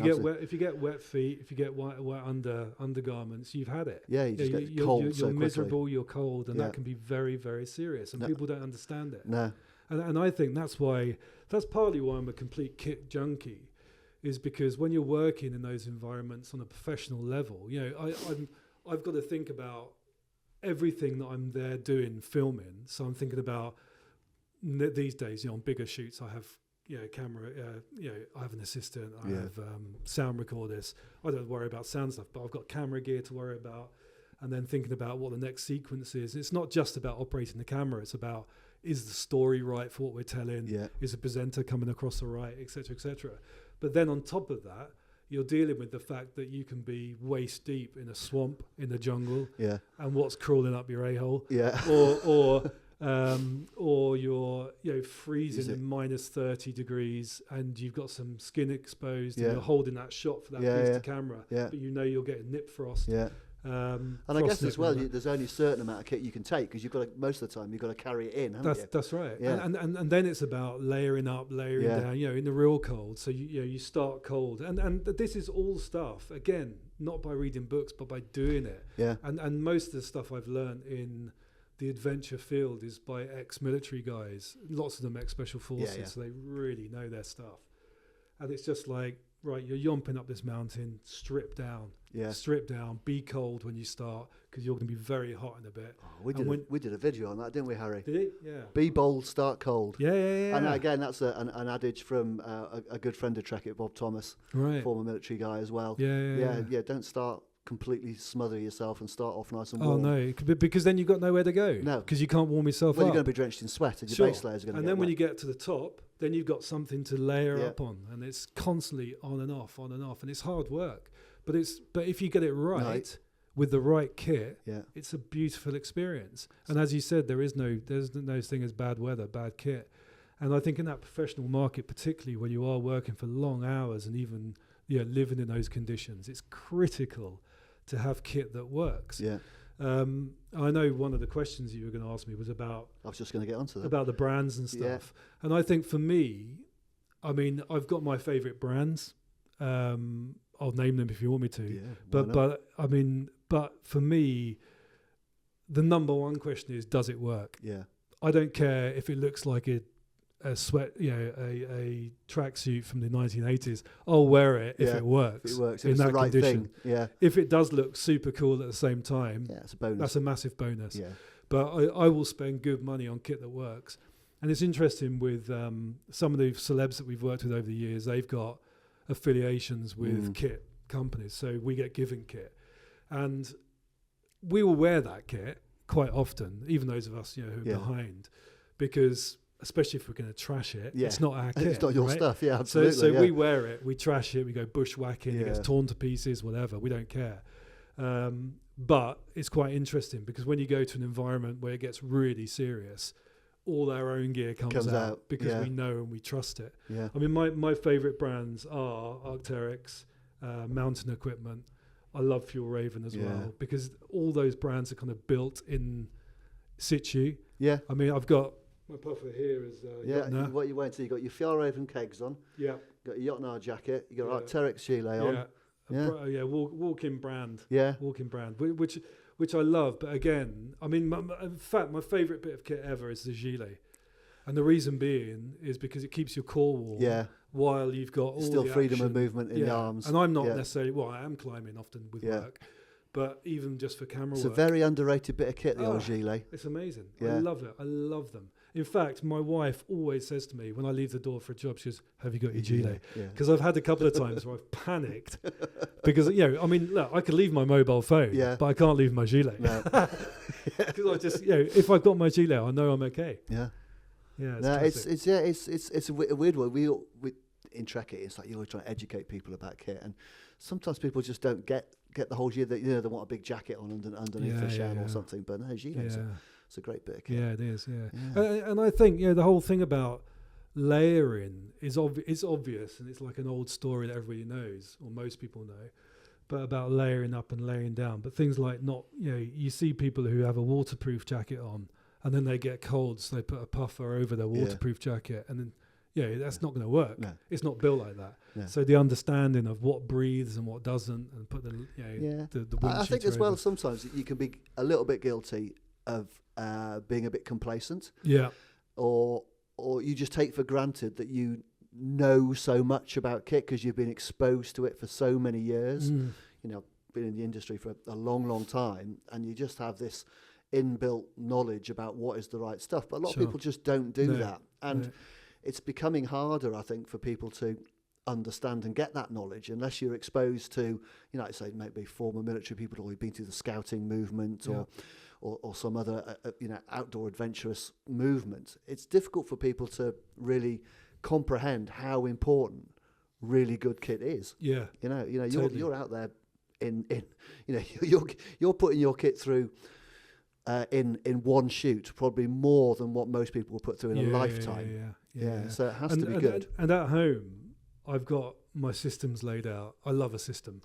Speaker 2: you get wet feet, if you get wet undergarments, you've had it.
Speaker 1: Yeah, you just get cold so
Speaker 2: you're
Speaker 1: quickly.
Speaker 2: Miserable, you're cold, and that can be very, very serious, and people don't understand it.
Speaker 1: No.
Speaker 2: And I think that's partly why I'm a complete kit junkie, is because when you're working in those environments on a professional level, I've got to think about everything that I'm there doing, filming. So I'm thinking about these days, on bigger shoots, I have camera, I have an assistant, I have sound recorders. I don't worry about sound stuff, but I've got camera gear to worry about, and then thinking about what the next sequence is. It's not just about operating the camera, it's about, is the story right for what we're telling?
Speaker 1: Yeah.
Speaker 2: Is the presenter coming across the right, etc., etc. But then on top of that, you're dealing with the fact that you can be waist deep in a swamp in the jungle, and what's crawling up your a-hole, or you're freezing in minus 30 degrees, and you've got some skin exposed, and you're holding that shot for that piece of camera, but you're getting nip frost.
Speaker 1: And I guess as well, there's only a certain amount of kit you can take, because most of the time you've got to carry it in, haven't you?
Speaker 2: That's right. And then it's about layering up, layering down, in the real cold. So you start cold, and this is all stuff, again, not by reading books, but by doing it. And most of the stuff I've learned in the adventure field is by ex-military guys, lots of them ex-special forces, so they really know their stuff. And it's just like, right, you're yomping up this mountain, strip down, be cold when you start, because you're going to be very hot in a bit.
Speaker 1: Oh, we did a video on that, didn't we, Harry?
Speaker 2: Did it? Yeah.
Speaker 1: Be bold, start cold.
Speaker 2: Yeah.
Speaker 1: And again, that's an adage from a good friend of Trekitt, Bob Thomas, former military guy as well. Yeah. Don't start completely smother yourself and start off nice and warm.
Speaker 2: Oh no, because then you've got nowhere to go.
Speaker 1: No,
Speaker 2: because you can't warm yourself up.
Speaker 1: You're going to be drenched in sweat, and your base layers are going to.
Speaker 2: And then when you get to the top, then you've got something to layer up on, and it's constantly on and off, and it's hard work. But if you get it right with the right kit, it's a beautiful experience. And as you said, there's no thing as bad weather, bad kit. And I think in that professional market, particularly when you are working for long hours and even living in those conditions, it's critical to have kit that works. I know one of the questions you were going to ask me was about...
Speaker 1: I was just going to get onto that. About
Speaker 2: the brands and stuff. And I think for me, I've got my favourite brands. I'll name them if you want me to. But for me, the number one question is, does it work? I don't care if it looks like a tracksuit from the 1980s. I'll wear it if it works.
Speaker 1: If it works,
Speaker 2: in that
Speaker 1: right
Speaker 2: condition.
Speaker 1: Thing.
Speaker 2: If it does look super cool at the same time,
Speaker 1: it's a bonus.
Speaker 2: That's a massive bonus. But I will spend good money on kit that works. And it's interesting with some of the celebs that we've worked with over the years. They've got affiliations with kit companies, so we get given kit, and we will wear that kit quite often, even those of us who are behind, because especially if we're going to trash it, it's not our kit.
Speaker 1: It's not your stuff, absolutely.
Speaker 2: So we wear it, we trash it, we go bushwhacking, it gets torn to pieces, whatever, we don't care. But it's quite interesting, because when you go to an environment where it gets really serious, all our own gear comes out because we know and we trust it. My favourite brands are Arc'teryx, Mountain Equipment. I love Fuel Raven as well, because all those brands are kind of built in situ. I've got my puffer here is
Speaker 1: what you went to, you got your Fjallraven kegs on, you got your Jotnar jacket, you got Arc'teryx gilet on,
Speaker 2: walk-in brand.
Speaker 1: Yeah.
Speaker 2: Walk-in brand, which I love. But again, I mean, in fact, my favourite bit of kit ever is the gilet. And the reason being is because it keeps your core warm while you've got all
Speaker 1: still
Speaker 2: the
Speaker 1: freedom
Speaker 2: action.
Speaker 1: of movement in the arms.
Speaker 2: And I'm not necessarily, well, I am climbing often with work, but even just for camera
Speaker 1: it's
Speaker 2: work.
Speaker 1: a very underrated bit of kit, the old gilet.
Speaker 2: It's amazing.
Speaker 1: Yeah.
Speaker 2: I love it. I love them. In fact, my wife always says to me when I leave the door for a job, she goes, "Have you got your gilet?" Because I've had a couple of times where I've panicked because, I mean, look, I could leave my mobile phone, but I can't leave my gilet. Because I just, if I've got my gilet, I know I'm okay.
Speaker 1: Yeah.
Speaker 2: Yeah,
Speaker 1: it's a weird one. We in Trekitt, it's like you're always trying to educate people about kit, and sometimes people just don't get the whole year that they want a big jacket on underneath their shell or something. But no, it's a great bit of kit.
Speaker 2: Yeah, it is. Yeah. And I think the whole thing about layering is obvious, and it's like an old story that everybody knows or most people know. But about layering up and layering down. But things like you see people who have a waterproof jacket on. And then they get cold, so they put a puffer over their waterproof jacket, and then that's not going to work. No. It's not built like that. No. So the understanding of what breathes and what doesn't, and put the wind
Speaker 1: I think as
Speaker 2: over.
Speaker 1: well sometimes you can be a little bit guilty of being a bit complacent.
Speaker 2: Yeah.
Speaker 1: Or you just take for granted that you know so much about kit because you've been exposed to it for so many years. Been in the industry for a long, long time, and you just have this inbuilt knowledge about what is the right stuff, but a lot of people just don't do that, and it's becoming harder, I think, for people to understand and get that knowledge unless you're exposed to, like say maybe former military people, or you've been through the scouting movement or some other outdoor adventurous movement. It's difficult for people to really comprehend how important really good kit is. Totally. You're out there you're putting your kit through in one shoot, probably more than what most people will put through in a lifetime. So it has to be good.
Speaker 2: And at home, I've got my systems laid out. I love a system.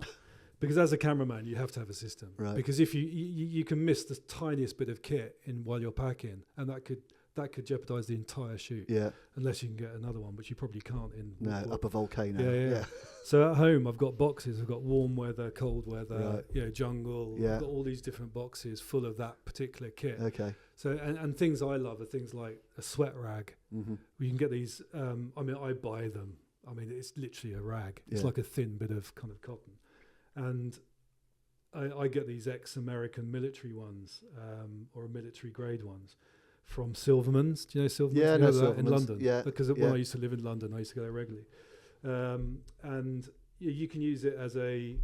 Speaker 2: Because as a cameraman, you have to have a system. Right. Because if you can miss the tiniest bit of kit while you're packing, and that could jeopardize the entire shoot. Yeah. Unless you can get another one, which you probably can't
Speaker 1: up a volcano.
Speaker 2: Yeah. So at home, I've got boxes. I've got warm weather, cold weather, jungle. Yeah. I've got all these different boxes full of that particular kit. Okay. So and things I love are things like a sweat rag. Mm-hmm. You can get these. I buy them. I mean, it's literally a rag. It's like a thin bit of kind of cotton. And I get these ex-American military ones or military grade ones from Silverman's. Do you know Silverman's?
Speaker 1: Yeah,
Speaker 2: Silverman's. In London.
Speaker 1: Yeah,
Speaker 2: because when I used to live in London, I used to go there regularly. And you can use it as a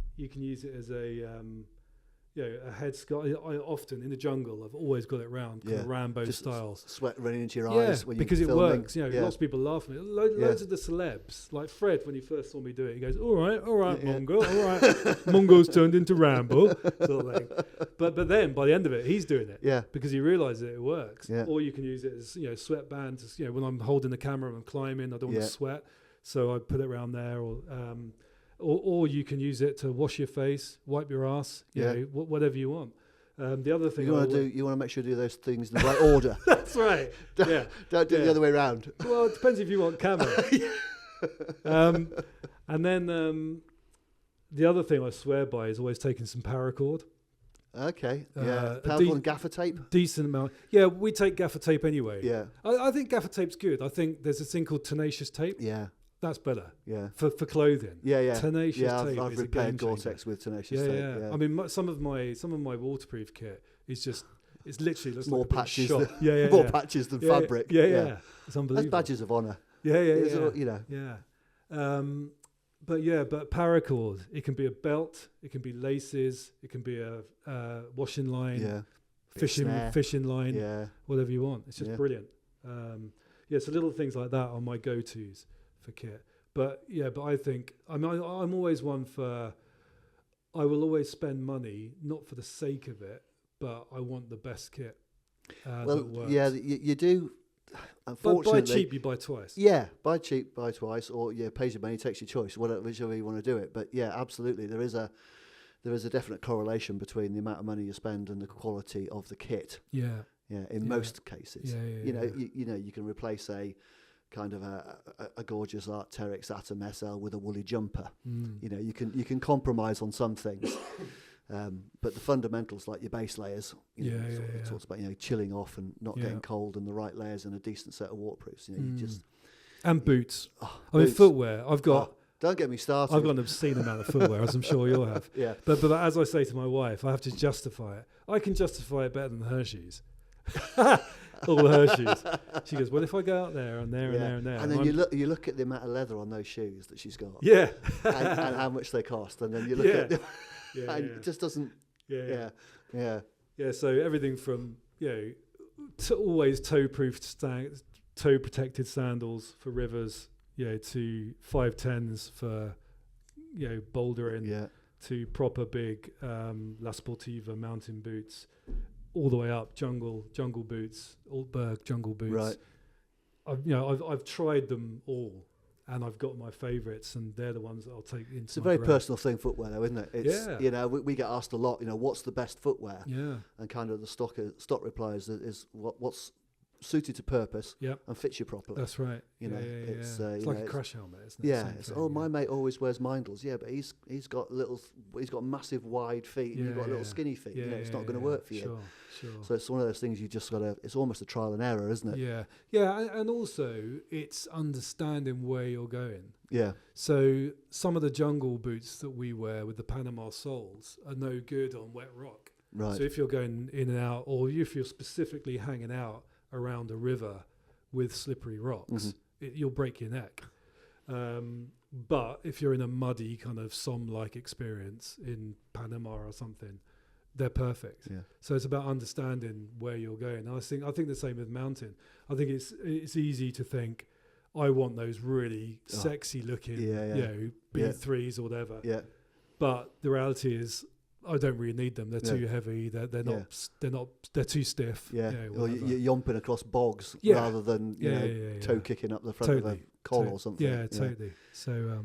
Speaker 2: a headscarf. I often in the jungle, I've always got it round, kind of Rambo
Speaker 1: just
Speaker 2: style.
Speaker 1: Sweat running into your eyes when you're
Speaker 2: because
Speaker 1: filming.
Speaker 2: It works. Lots of people laugh at me. Loads of the celebs, like Fred, when he first saw me do it, he goes, "All right, Mungo, all right." Mungo's turned into Rambo, sort of thing. But then by the end of it, he's doing it, because he realises it works. Yeah. Or you can use it as sweatbands. When I'm holding the camera and I'm climbing, I don't want to sweat, so I put it around there. Or you can use it to wash your face, wipe your ass, whatever you want. The other thing
Speaker 1: you want to make sure you do those things in the right order.
Speaker 2: That's right.
Speaker 1: Don't do it the other way around.
Speaker 2: Well, it depends if you want camera. And then the other thing I swear by is always taking some paracord.
Speaker 1: Okay. Paracord and gaffer tape.
Speaker 2: Decent amount. Yeah, we take gaffer tape anyway.
Speaker 1: Yeah.
Speaker 2: I think gaffer tape's good. I think there's a thing called tenacious tape.
Speaker 1: Yeah.
Speaker 2: That's better. Yeah. For clothing. Yeah. Tenacious tape.
Speaker 1: I've repaired Gore-Tex with tenacious tape. Yeah.
Speaker 2: I mean, some of my waterproof kit is just it's literally looks
Speaker 1: more
Speaker 2: like
Speaker 1: patches.
Speaker 2: More
Speaker 1: patches than fabric.
Speaker 2: Yeah. It's unbelievable.
Speaker 1: That's badges of honour.
Speaker 2: Yeah. But paracord. It can be a belt. It can be laces. It can be a washing line. Yeah. Fishing line. Yeah. Whatever you want. It's just brilliant. So little things like that are my go-tos for kit. But I think I'm always one for. I will always spend money not for the sake of it, but I want the best kit. That works.
Speaker 1: You do. Unfortunately,
Speaker 2: buy cheap, you buy twice.
Speaker 1: Yeah, buy cheap, buy twice, or pays your money, takes your choice, whichever you want to do it. But absolutely, there is a definite correlation between the amount of money you spend and the quality of the kit. Yeah. In most cases, you can replace a kind of a gorgeous Arc'teryx Atom SL with a woolly jumper. You know, you can compromise on some things. But the fundamentals, like your base layers, it talks about, you know, chilling off and not getting cold, and the right layers and a decent set of waterproofs. You know, you just
Speaker 2: and boots. I
Speaker 1: boots.
Speaker 2: mean, footwear. I've got.
Speaker 1: Don't get me started.
Speaker 2: I've got an obscene amount of footwear, as I'm sure you'll have.
Speaker 1: Yeah.
Speaker 2: But as I say to my wife, I have to justify it. I can justify it better than her shoes. All her shoes. She goes, well, if I go out there and there and there and there,
Speaker 1: and then you look at the amount of leather on those shoes that she's got.
Speaker 2: Yeah.
Speaker 1: and how much they cost, and then you look at them, and it just doesn't. Yeah.
Speaker 2: So everything from, you know, to always toe protected sandals for rivers, you know, to 510s for, you know, bouldering, to proper big La Sportiva mountain boots, all the way up jungle boots, Altberg jungle boots.
Speaker 1: Right.
Speaker 2: I've tried them all, and I've got my favourites, and they're the ones that I'll take into.
Speaker 1: It's a very personal thing, footwear, though, isn't it? It's,
Speaker 2: yeah.
Speaker 1: You know, we get asked a lot. You know, what's the best footwear?
Speaker 2: Yeah.
Speaker 1: And kind of the stock replies is what's suited to purpose and fits you properly.
Speaker 2: That's right.
Speaker 1: You know, it's
Speaker 2: like a crash helmet, isn't it?
Speaker 1: Yeah. My mate always wears Mindles. Yeah, but he's got massive wide feet, and you've got little skinny feet. You know, it's not going to work for you.
Speaker 2: Sure.
Speaker 1: So it's one of those things you just gotta. It's almost a trial and error, isn't it?
Speaker 2: Yeah, and also it's understanding where you're going.
Speaker 1: Yeah.
Speaker 2: So some of the jungle boots that we wear with the Panama soles are no good on wet rock.
Speaker 1: Right.
Speaker 2: So if you're going in and out, or if you're specifically hanging out around a river with slippery rocks, you'll break your neck. But if you're in a muddy kind of Somme-like experience in Panama or something, they're perfect. Yeah. So it's about understanding where you're going. And I think the same with mountain. I think it's easy to think, I want those really sexy looking, you know, B3s or whatever. Yeah. But the reality is, I don't really need them. They're too heavy. They're not. They're too stiff. Yeah.
Speaker 1: Or you're yomping across bogs rather than toe kicking up the front of a col or something.
Speaker 2: Yeah, totally. So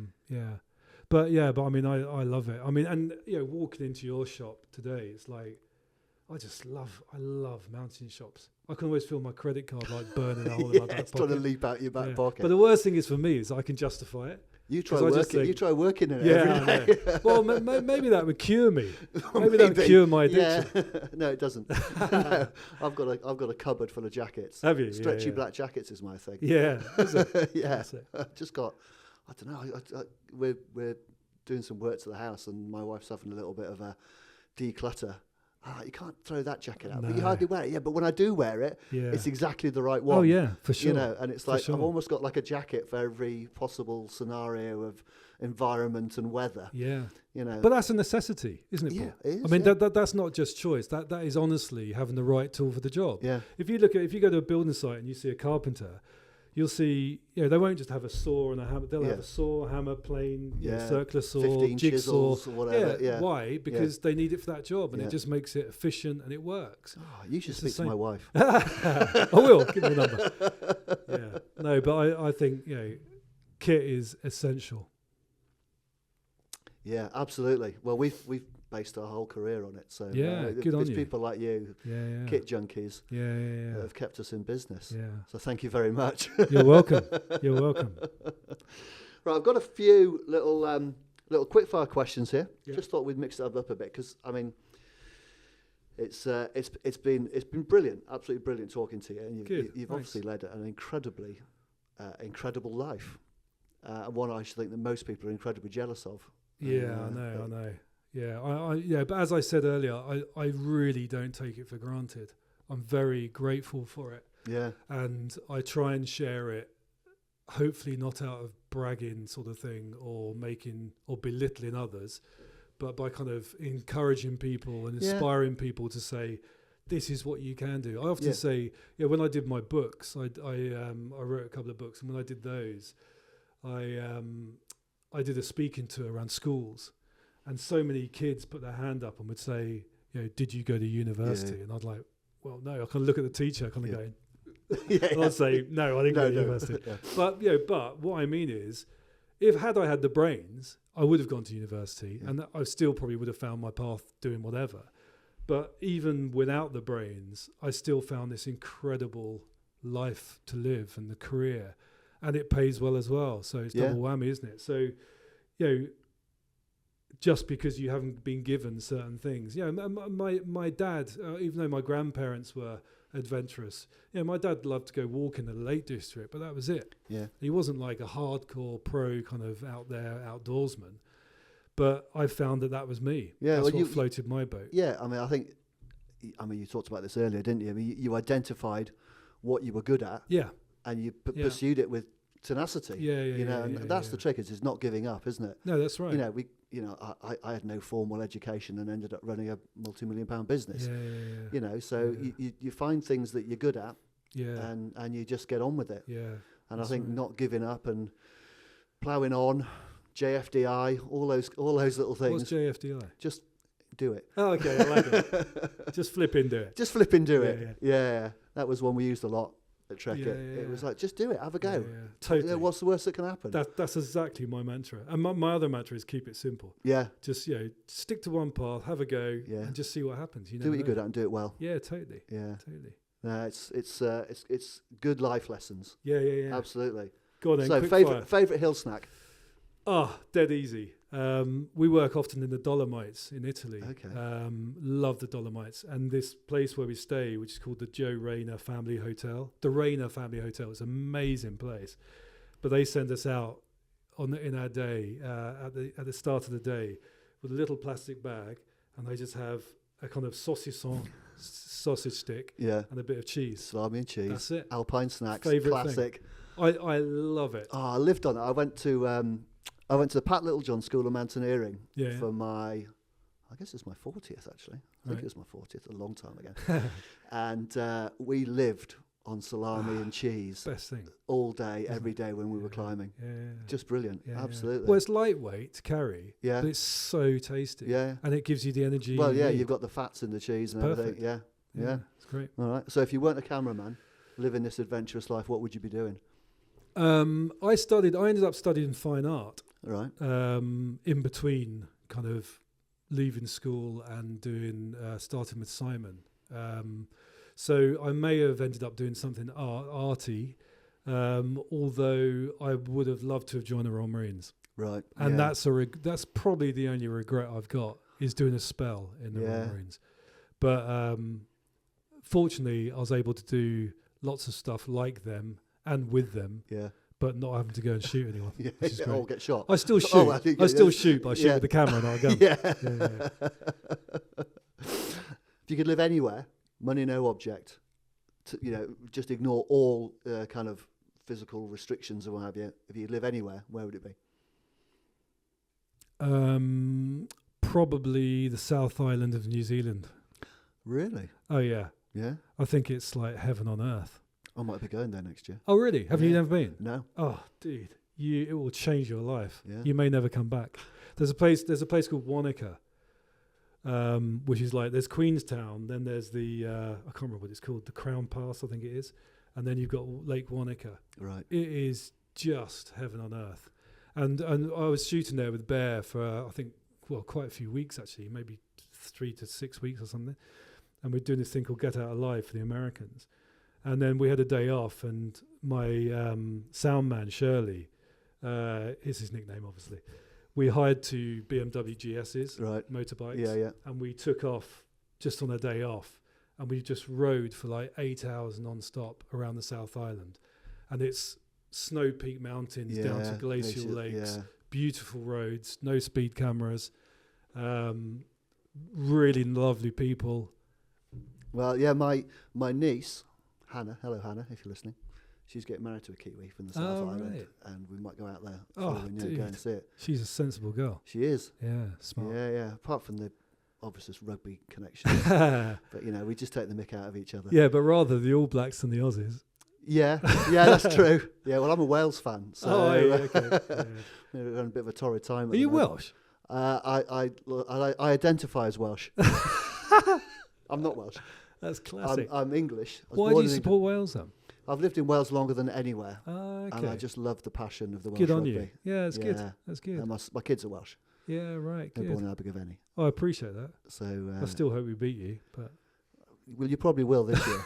Speaker 2: But I mean, I love it. I mean, and you know, walking into your shop today, it's like, I love mountain shops. I can always feel my credit card like burning a hole in my back pocket.
Speaker 1: It's trying to leap out your back pocket.
Speaker 2: But the worst thing is for me is I can justify it.
Speaker 1: You try working in it every day.
Speaker 2: Well, maybe that would cure me. Maybe that would cure my addiction.
Speaker 1: Yeah. No, it doesn't. No. I've got a cupboard full of jackets.
Speaker 2: Have you?
Speaker 1: Stretchy black jackets is my thing.
Speaker 2: Yeah. Is it?
Speaker 1: Yeah. I've just got. I don't know. We're doing some work to the house, and my wife's having a little bit of a declutter. You can't throw that jacket out, but you hardly wear it. Yeah, but when I do wear it, it's exactly the right one.
Speaker 2: Oh yeah, for sure.
Speaker 1: You know, and it's like I've almost got like a jacket for every possible scenario of environment and weather.
Speaker 2: Yeah,
Speaker 1: you know.
Speaker 2: But that's a necessity, isn't it, Paul?
Speaker 1: Yeah, it is.
Speaker 2: I mean, that's not just choice. That is honestly having the right tool for the job.
Speaker 1: Yeah.
Speaker 2: If you go to a building site and you see a carpenter, you'll see, you know, they won't just have a saw and a hammer. They'll have a saw, hammer, plane, circular saw,
Speaker 1: 15
Speaker 2: jigsaw,
Speaker 1: chisels or whatever. Yeah.
Speaker 2: Why? Because they need it for that job, and it just makes it efficient and it works.
Speaker 1: Oh, you should speak to my wife.
Speaker 2: I will. Give me the number. Yeah. No, but I think, you know, kit is essential.
Speaker 1: Yeah, absolutely. Well, we've based our whole career on it. So
Speaker 2: good on you.
Speaker 1: People like you, kit junkies, that have kept us in business. Yeah. So thank you very much.
Speaker 2: You're welcome. You're welcome.
Speaker 1: Right, I've got a few little quickfire questions here. Yeah. Just thought we'd mix it up a bit because I mean, it's been brilliant, absolutely brilliant talking to you, and you've obviously led an incredibly incredible life, and one I should think that most people are incredibly jealous of.
Speaker 2: Yeah, I know. Yeah, but as I said earlier, I really don't take it for granted. I'm very grateful for it.
Speaker 1: Yeah.
Speaker 2: And I try and share it, hopefully not out of bragging sort of thing or belittling others, but by kind of encouraging people and inspiring people to say, this is what you can do. I often say, when I did my books, I wrote a couple of books, and when I did those, I did a speaking tour around schools. And so many kids put their hand up and would say, you know, did you go to university? Yeah. And I'd like, well, no. I kind of look at the teacher, kind of going, and I'd say, no, I didn't go to university. Yeah. But what I mean is, had I had the brains, I would have gone to university, and I still probably would have found my path doing whatever. But even without the brains, I still found this incredible life to live and the career. and it pays well as well. So it's double whammy, isn't it? So, just because you haven't been given certain things. My dad, even though my grandparents were adventurous, my dad loved to go walk in the Lake District, but that was it.
Speaker 1: Yeah.
Speaker 2: He wasn't like a hardcore pro kind of out there outdoorsman, but I found that was me.
Speaker 1: Yeah,
Speaker 2: that's what floated my boat.
Speaker 1: Yeah, I mean, you talked about this earlier, didn't you? I mean, you identified what you were good at.
Speaker 2: Yeah.
Speaker 1: And you pursued it with tenacity. And that's the trick. Is not giving up, isn't it?
Speaker 2: No, that's right.
Speaker 1: I had no formal education and ended up running a multi-million-pound business. So you find things that you're good at, and you just get on with it.
Speaker 2: Yeah,
Speaker 1: and I think not giving up and ploughing on, JFDI, all those little things.
Speaker 2: What's JFDI?
Speaker 1: Just do it.
Speaker 2: Oh, okay, I like it. Just flip into it.
Speaker 1: Just flip into it. Yeah, that was one we used a lot at Trekitt.
Speaker 2: Yeah.
Speaker 1: It was like, just do it, have a go.
Speaker 2: Yeah. Totally.
Speaker 1: What's the worst that can happen?
Speaker 2: That's exactly my mantra. And my other mantra is keep it simple.
Speaker 1: Yeah.
Speaker 2: Just stick to one path, have a go, and just see what happens.
Speaker 1: Do what you're good at and do it well.
Speaker 2: Yeah, totally.
Speaker 1: Yeah,
Speaker 2: totally.
Speaker 1: It's good life lessons.
Speaker 2: Yeah.
Speaker 1: Absolutely.
Speaker 2: Go on then.
Speaker 1: So favorite hill snack?
Speaker 2: Oh, dead easy. We work often in the Dolomites in Italy.
Speaker 1: Okay.
Speaker 2: Love the Dolomites. And this place where we stay, which is called the Joe Rayner Family Hotel. The Rayner Family Hotel is an amazing place. But they send us out in our day, at the start of the day, with a little plastic bag, and they just have a kind of saucisson sausage stick and a bit of cheese.
Speaker 1: Salami and cheese.
Speaker 2: That's it.
Speaker 1: Alpine snacks.
Speaker 2: Favorite
Speaker 1: classic.
Speaker 2: Thing. I love it.
Speaker 1: Oh, I lived on it. I went to the Pat Littlejohn School of Mountaineering for I guess it's my 40th actually. I think it was my 40th, a long time ago. And we lived on salami and cheese.
Speaker 2: Best thing.
Speaker 1: All day, every day when we were climbing.
Speaker 2: Yeah.
Speaker 1: Just brilliant. Absolutely.
Speaker 2: Well, it's lightweight to carry,
Speaker 1: but
Speaker 2: it's so tasty.
Speaker 1: Yeah.
Speaker 2: And it gives you the energy.
Speaker 1: Well, you've got the fats in the cheese and everything. Yeah.
Speaker 2: It's great.
Speaker 1: All right. So if you weren't a cameraman living this adventurous life, what would you be doing?
Speaker 2: I ended up studying fine art.
Speaker 1: Right.
Speaker 2: In between kind of leaving school and doing starting with Simon. So I may have ended up doing something arty, although I would have loved to have joined the Royal Marines.
Speaker 1: Right.
Speaker 2: And that's probably the only regret I've got, is doing a spell in the Royal Marines. But fortunately, I was able to do lots of stuff like them and with them.
Speaker 1: Yeah.
Speaker 2: But not having to go and shoot anyone. Which is great.
Speaker 1: Or get shot.
Speaker 2: I still shoot. I still shoot, but I shoot with the camera, not a gun.
Speaker 1: If you could live anywhere, money no object, just ignore all kind of physical restrictions or what have you. If you could live anywhere, where would it be?
Speaker 2: Probably the South Island of New Zealand.
Speaker 1: Really?
Speaker 2: Oh yeah.
Speaker 1: Yeah.
Speaker 2: I think it's like heaven on earth.
Speaker 1: I might be going there next year.
Speaker 2: Oh really? Have you never been?
Speaker 1: No.
Speaker 2: Oh, dude, it will change your life.
Speaker 1: Yeah.
Speaker 2: You may never come back. There's a place called Wanaka, which is like, there's Queenstown, then there's the I can't remember what it's called, the Crown Pass, I think it is, and then you've got Lake Wanaka.
Speaker 1: Right.
Speaker 2: It is just heaven on earth, and I was shooting there with Bear for I think quite a few weeks actually, maybe 3 to 6 weeks or something, and we're doing this thing called Get Out Alive for the Americans. And then we had a day off, and my sound man, Shirley, is his nickname, obviously. We hired 2 BMW GSs, motorbikes, and we took off just on a day off, and we just rode for like 8 hours non-stop around the South Island. And it's snow-peaked mountains down to glacial lakes, beautiful roads, no speed cameras, really lovely people.
Speaker 1: Well, my niece... Hannah, hello Hannah, if you're listening. She's getting married to a Kiwi from the South Island, and we might go out there go and see it.
Speaker 2: She's a sensible girl.
Speaker 1: She is.
Speaker 2: Yeah, smart.
Speaker 1: Yeah. Apart from the obvious rugby connection, but we just take the mick out of each other.
Speaker 2: Yeah, but rather the All Blacks than the Aussies.
Speaker 1: Yeah, that's true. Yeah, well, I'm a Wales fan, so
Speaker 2: okay.
Speaker 1: we're having a bit of a torrid time.
Speaker 2: Are you Welsh?
Speaker 1: I identify as Welsh. I'm not Welsh.
Speaker 2: That's classic.
Speaker 1: I'm English.
Speaker 2: Why do you support Wales then?
Speaker 1: I've lived in Wales longer than anywhere,
Speaker 2: okay.
Speaker 1: and I just love the passion of the Welsh
Speaker 2: rugby. Good on
Speaker 1: rugby.
Speaker 2: you. Yeah, that's good. That's good.
Speaker 1: And my kids are Welsh.
Speaker 2: Yeah, right.
Speaker 1: They're born in Abergavenny.
Speaker 2: Oh, I appreciate that.
Speaker 1: So
Speaker 2: I still hope we beat you, but
Speaker 1: well, you probably will this year.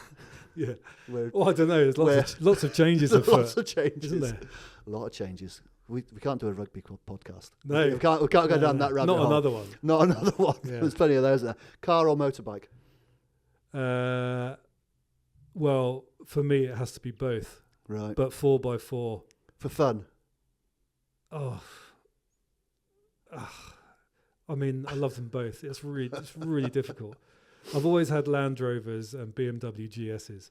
Speaker 2: Yeah.
Speaker 1: We're,
Speaker 2: Oh, I don't know. There's lots of changes afoot,
Speaker 1: lots of changes,
Speaker 2: isn't there?
Speaker 1: A lot of changes. We can't do a rugby podcast.
Speaker 2: No.
Speaker 1: We can't go down that rabbit
Speaker 2: Not
Speaker 1: hole.
Speaker 2: another one.
Speaker 1: Not another one.
Speaker 2: Yeah.
Speaker 1: There's plenty of those there. Car or motorbike?
Speaker 2: Well, for me, it has to be both.
Speaker 1: Right.
Speaker 2: But 4x4.
Speaker 1: For fun?
Speaker 2: I mean, I love them both. It's really difficult. I've always had Land Rovers and BMW GSs.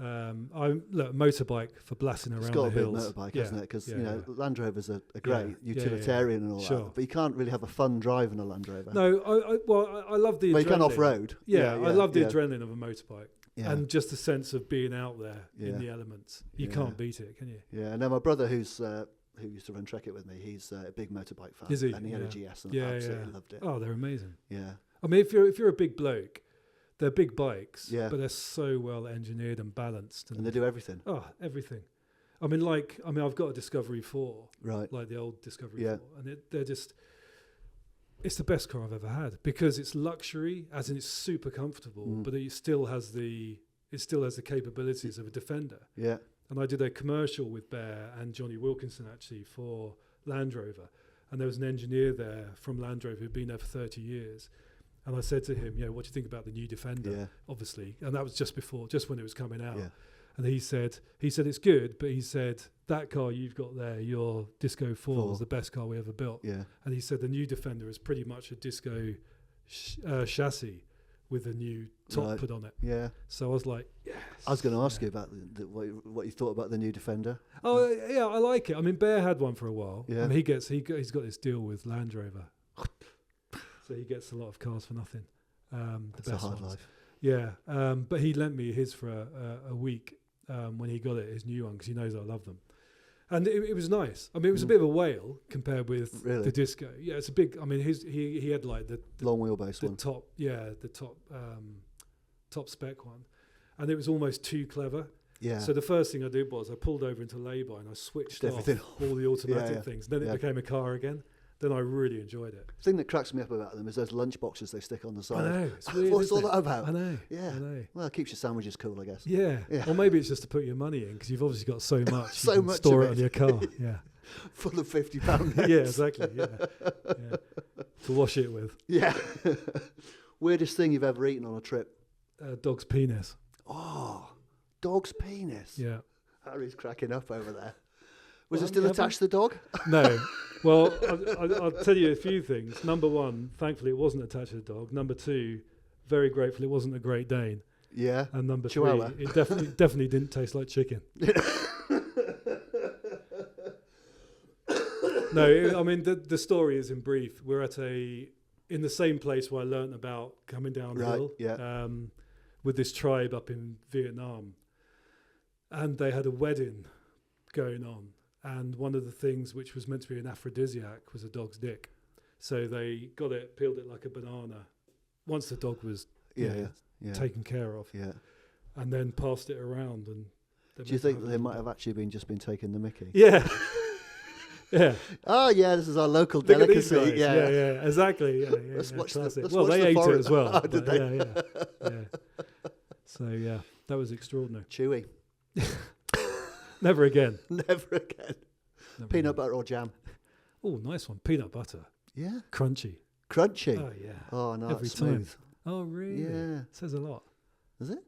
Speaker 2: Motorbike for blasting around the hills.
Speaker 1: It's got to be a motorbike, hasn't it? Because Land Rovers are great,
Speaker 2: Yeah.
Speaker 1: utilitarian and all that. But you can't really have a fun drive in a Land Rover.
Speaker 2: No, I love the adrenaline.
Speaker 1: You can off-road.
Speaker 2: Yeah, I love the adrenaline of a motorbike.
Speaker 1: Yeah.
Speaker 2: And just the sense of being out there in the elements. You can't beat it, can you?
Speaker 1: Yeah, and then my brother who used to run Trekitt with me, he's a big motorbike fan.
Speaker 2: Is he?
Speaker 1: And he had a GS and absolutely loved it.
Speaker 2: Oh, they're amazing.
Speaker 1: Yeah.
Speaker 2: I mean, if you're a big bloke, they're big bikes, but they're so well engineered and balanced.
Speaker 1: And they do everything.
Speaker 2: Oh, everything. I mean, I've got a Discovery 4.
Speaker 1: Right.
Speaker 2: Like the old Discovery 4. And they're just... It's the best car I've ever had because it's luxury, as in it's super comfortable, but it still has the capabilities of a Defender.
Speaker 1: Yeah.
Speaker 2: And I did a commercial with Bear and Johnny Wilkinson actually for Land Rover, and there was an engineer there from Land Rover who'd been there for 30 years. And I said to him, what do you think about the new Defender?
Speaker 1: Yeah.
Speaker 2: Obviously, and that was just when it was coming out.
Speaker 1: Yeah.
Speaker 2: And he said it's good, but he said that car you've got there, your Disco 4 was the best car we ever built.
Speaker 1: Yeah.
Speaker 2: And he said the new Defender is pretty much a Disco chassis with a new top put on it.
Speaker 1: Yeah.
Speaker 2: So I was like, yes.
Speaker 1: I was going to ask you about what you thought about the new Defender.
Speaker 2: Oh yeah, I like it. I mean, Bear had one for a while.
Speaker 1: Yeah.
Speaker 2: And he's got this deal with Land Rover, so he gets a lot of cars for nothing.
Speaker 1: That's a hard life.
Speaker 2: Yeah. But he lent me his for a week when he got it, his new one, because he knows I love them. And it was nice. I mean, it was a bit of a whale compared with the Disco. Yeah, it's a big. I mean, he had like the
Speaker 1: long wheelbase one.
Speaker 2: Top spec one, and it was almost too clever.
Speaker 1: Yeah.
Speaker 2: So the first thing I did was I pulled over into lay-by and I switched off all the automatic things. Then it became a car again. Then I really enjoyed it.
Speaker 1: The thing that cracks me up about them is those lunch boxes they stick on the side.
Speaker 2: I know. It's weird,
Speaker 1: What's all that about?
Speaker 2: I know.
Speaker 1: Yeah.
Speaker 2: I know.
Speaker 1: Well, it keeps your sandwiches cool, I guess.
Speaker 2: Yeah. Or maybe it's just to put your money in because you've obviously got so much.
Speaker 1: So
Speaker 2: you can
Speaker 1: much
Speaker 2: store
Speaker 1: of
Speaker 2: it on your car. Yeah.
Speaker 1: Full of £50 notes.
Speaker 2: Yeah, exactly. Yeah. To wash it with.
Speaker 1: Yeah. Weirdest thing you've ever eaten on a trip?
Speaker 2: Dog's penis.
Speaker 1: Oh, dog's penis.
Speaker 2: Yeah.
Speaker 1: Harry's cracking up over there. Was it still attached to the dog?
Speaker 2: No. Well, I'll tell you a few things. Number one, thankfully it wasn't attached to the dog. Number two, very grateful it wasn't a Great Dane.
Speaker 1: Yeah.
Speaker 2: And number
Speaker 1: Chihuahua.
Speaker 2: three, it definitely didn't taste like chicken. No, I mean the story is in brief. We're in the same place where I learnt about coming downhill.
Speaker 1: Yeah.
Speaker 2: With this tribe up in Vietnam, and they had a wedding going on. And one of the things which was meant to be an aphrodisiac was a dog's dick. So they got it, peeled it like a banana, once the dog was taken care of.
Speaker 1: Yeah.
Speaker 2: And then passed it around. And
Speaker 1: do you think they might have actually just been taking the mickey?
Speaker 2: Yeah. Yeah.
Speaker 1: Oh, yeah, this is our local
Speaker 2: Look at these
Speaker 1: delicacy.
Speaker 2: guys.
Speaker 1: Yeah,
Speaker 2: Yeah, exactly. Yeah,
Speaker 1: Let's watch
Speaker 2: classic.
Speaker 1: let's
Speaker 2: well,
Speaker 1: watch
Speaker 2: they
Speaker 1: the
Speaker 2: ate
Speaker 1: foreign-
Speaker 2: it as well.
Speaker 1: Oh, did they?
Speaker 2: Yeah. So, yeah, that was extraordinary.
Speaker 1: Chewy.
Speaker 2: Never again.
Speaker 1: Never again. Peanut butter or jam?
Speaker 2: Oh, nice one. Peanut butter.
Speaker 1: Yeah.
Speaker 2: Crunchy.
Speaker 1: Crunchy?
Speaker 2: Oh, yeah.
Speaker 1: Oh, no,
Speaker 2: Every
Speaker 1: it's smooth.
Speaker 2: time. Oh, really?
Speaker 1: Yeah.
Speaker 2: Says a lot.
Speaker 1: Is it?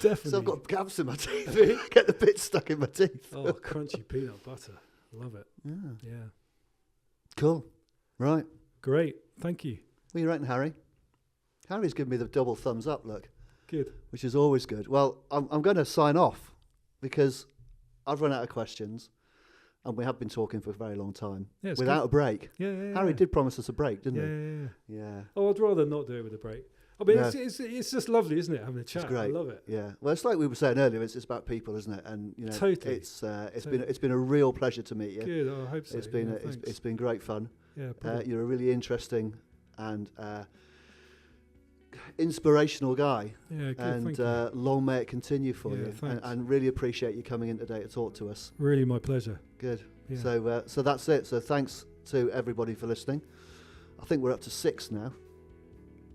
Speaker 2: Definitely.
Speaker 1: So I've got gaps in my teeth. Get the bit stuck in my teeth.
Speaker 2: Oh, crunchy peanut butter. Love it. Yeah.
Speaker 1: Cool. Right.
Speaker 2: Great. Thank you.
Speaker 1: What are you reckon, Harry? Harry's given me the double thumbs up, look.
Speaker 2: Good.
Speaker 1: Which is always good. Well, I'm going to sign off because I've run out of questions and we have been talking for a very long time without a break.
Speaker 2: Yeah.
Speaker 1: Harry did promise us a break, didn't
Speaker 2: he?
Speaker 1: Yeah.
Speaker 2: Oh, I'd rather not do it with a break. I mean, it's just lovely, isn't it, having a chat?
Speaker 1: It's great.
Speaker 2: I love it.
Speaker 1: Yeah. Well, it's like we were saying earlier. It's about people, isn't it? And you know,
Speaker 2: totally.
Speaker 1: It's been a real pleasure to meet you.
Speaker 2: Good. I hope so.
Speaker 1: It's been great fun.
Speaker 2: Yeah.
Speaker 1: You're a really interesting and inspirational guy.
Speaker 2: Yeah. Good.
Speaker 1: And
Speaker 2: thank you.
Speaker 1: long may it continue for you.
Speaker 2: Thanks.
Speaker 1: And really appreciate you coming in today to talk to us.
Speaker 2: Really, my pleasure.
Speaker 1: Good.
Speaker 2: Yeah.
Speaker 1: So that's it. So thanks to everybody for listening. I think we're up to 6 now.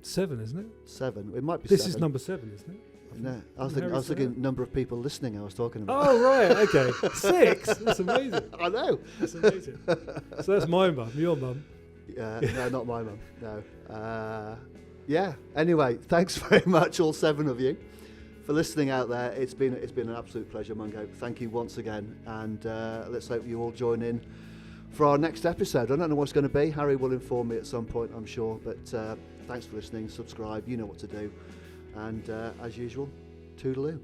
Speaker 2: 7, isn't it?
Speaker 1: 7. It might be
Speaker 2: This
Speaker 1: 7.
Speaker 2: is number 7, isn't it?
Speaker 1: No, I was
Speaker 2: Harry
Speaker 1: thinking number of people listening. I was talking about.
Speaker 2: Oh right, okay, 6. That's amazing.
Speaker 1: I know.
Speaker 2: That's amazing. So that's my mum, your mum.
Speaker 1: No, not my mum. No. Yeah. Anyway, thanks very much, all 7 of you, for listening out there. It's been an absolute pleasure, Mungo. Thank you once again, and let's hope you all join in for our next episode. I don't know what it's going to be. Harry will inform me at some point, I'm sure. But thanks for listening. Subscribe. You know what to do. And as usual, toodaloo.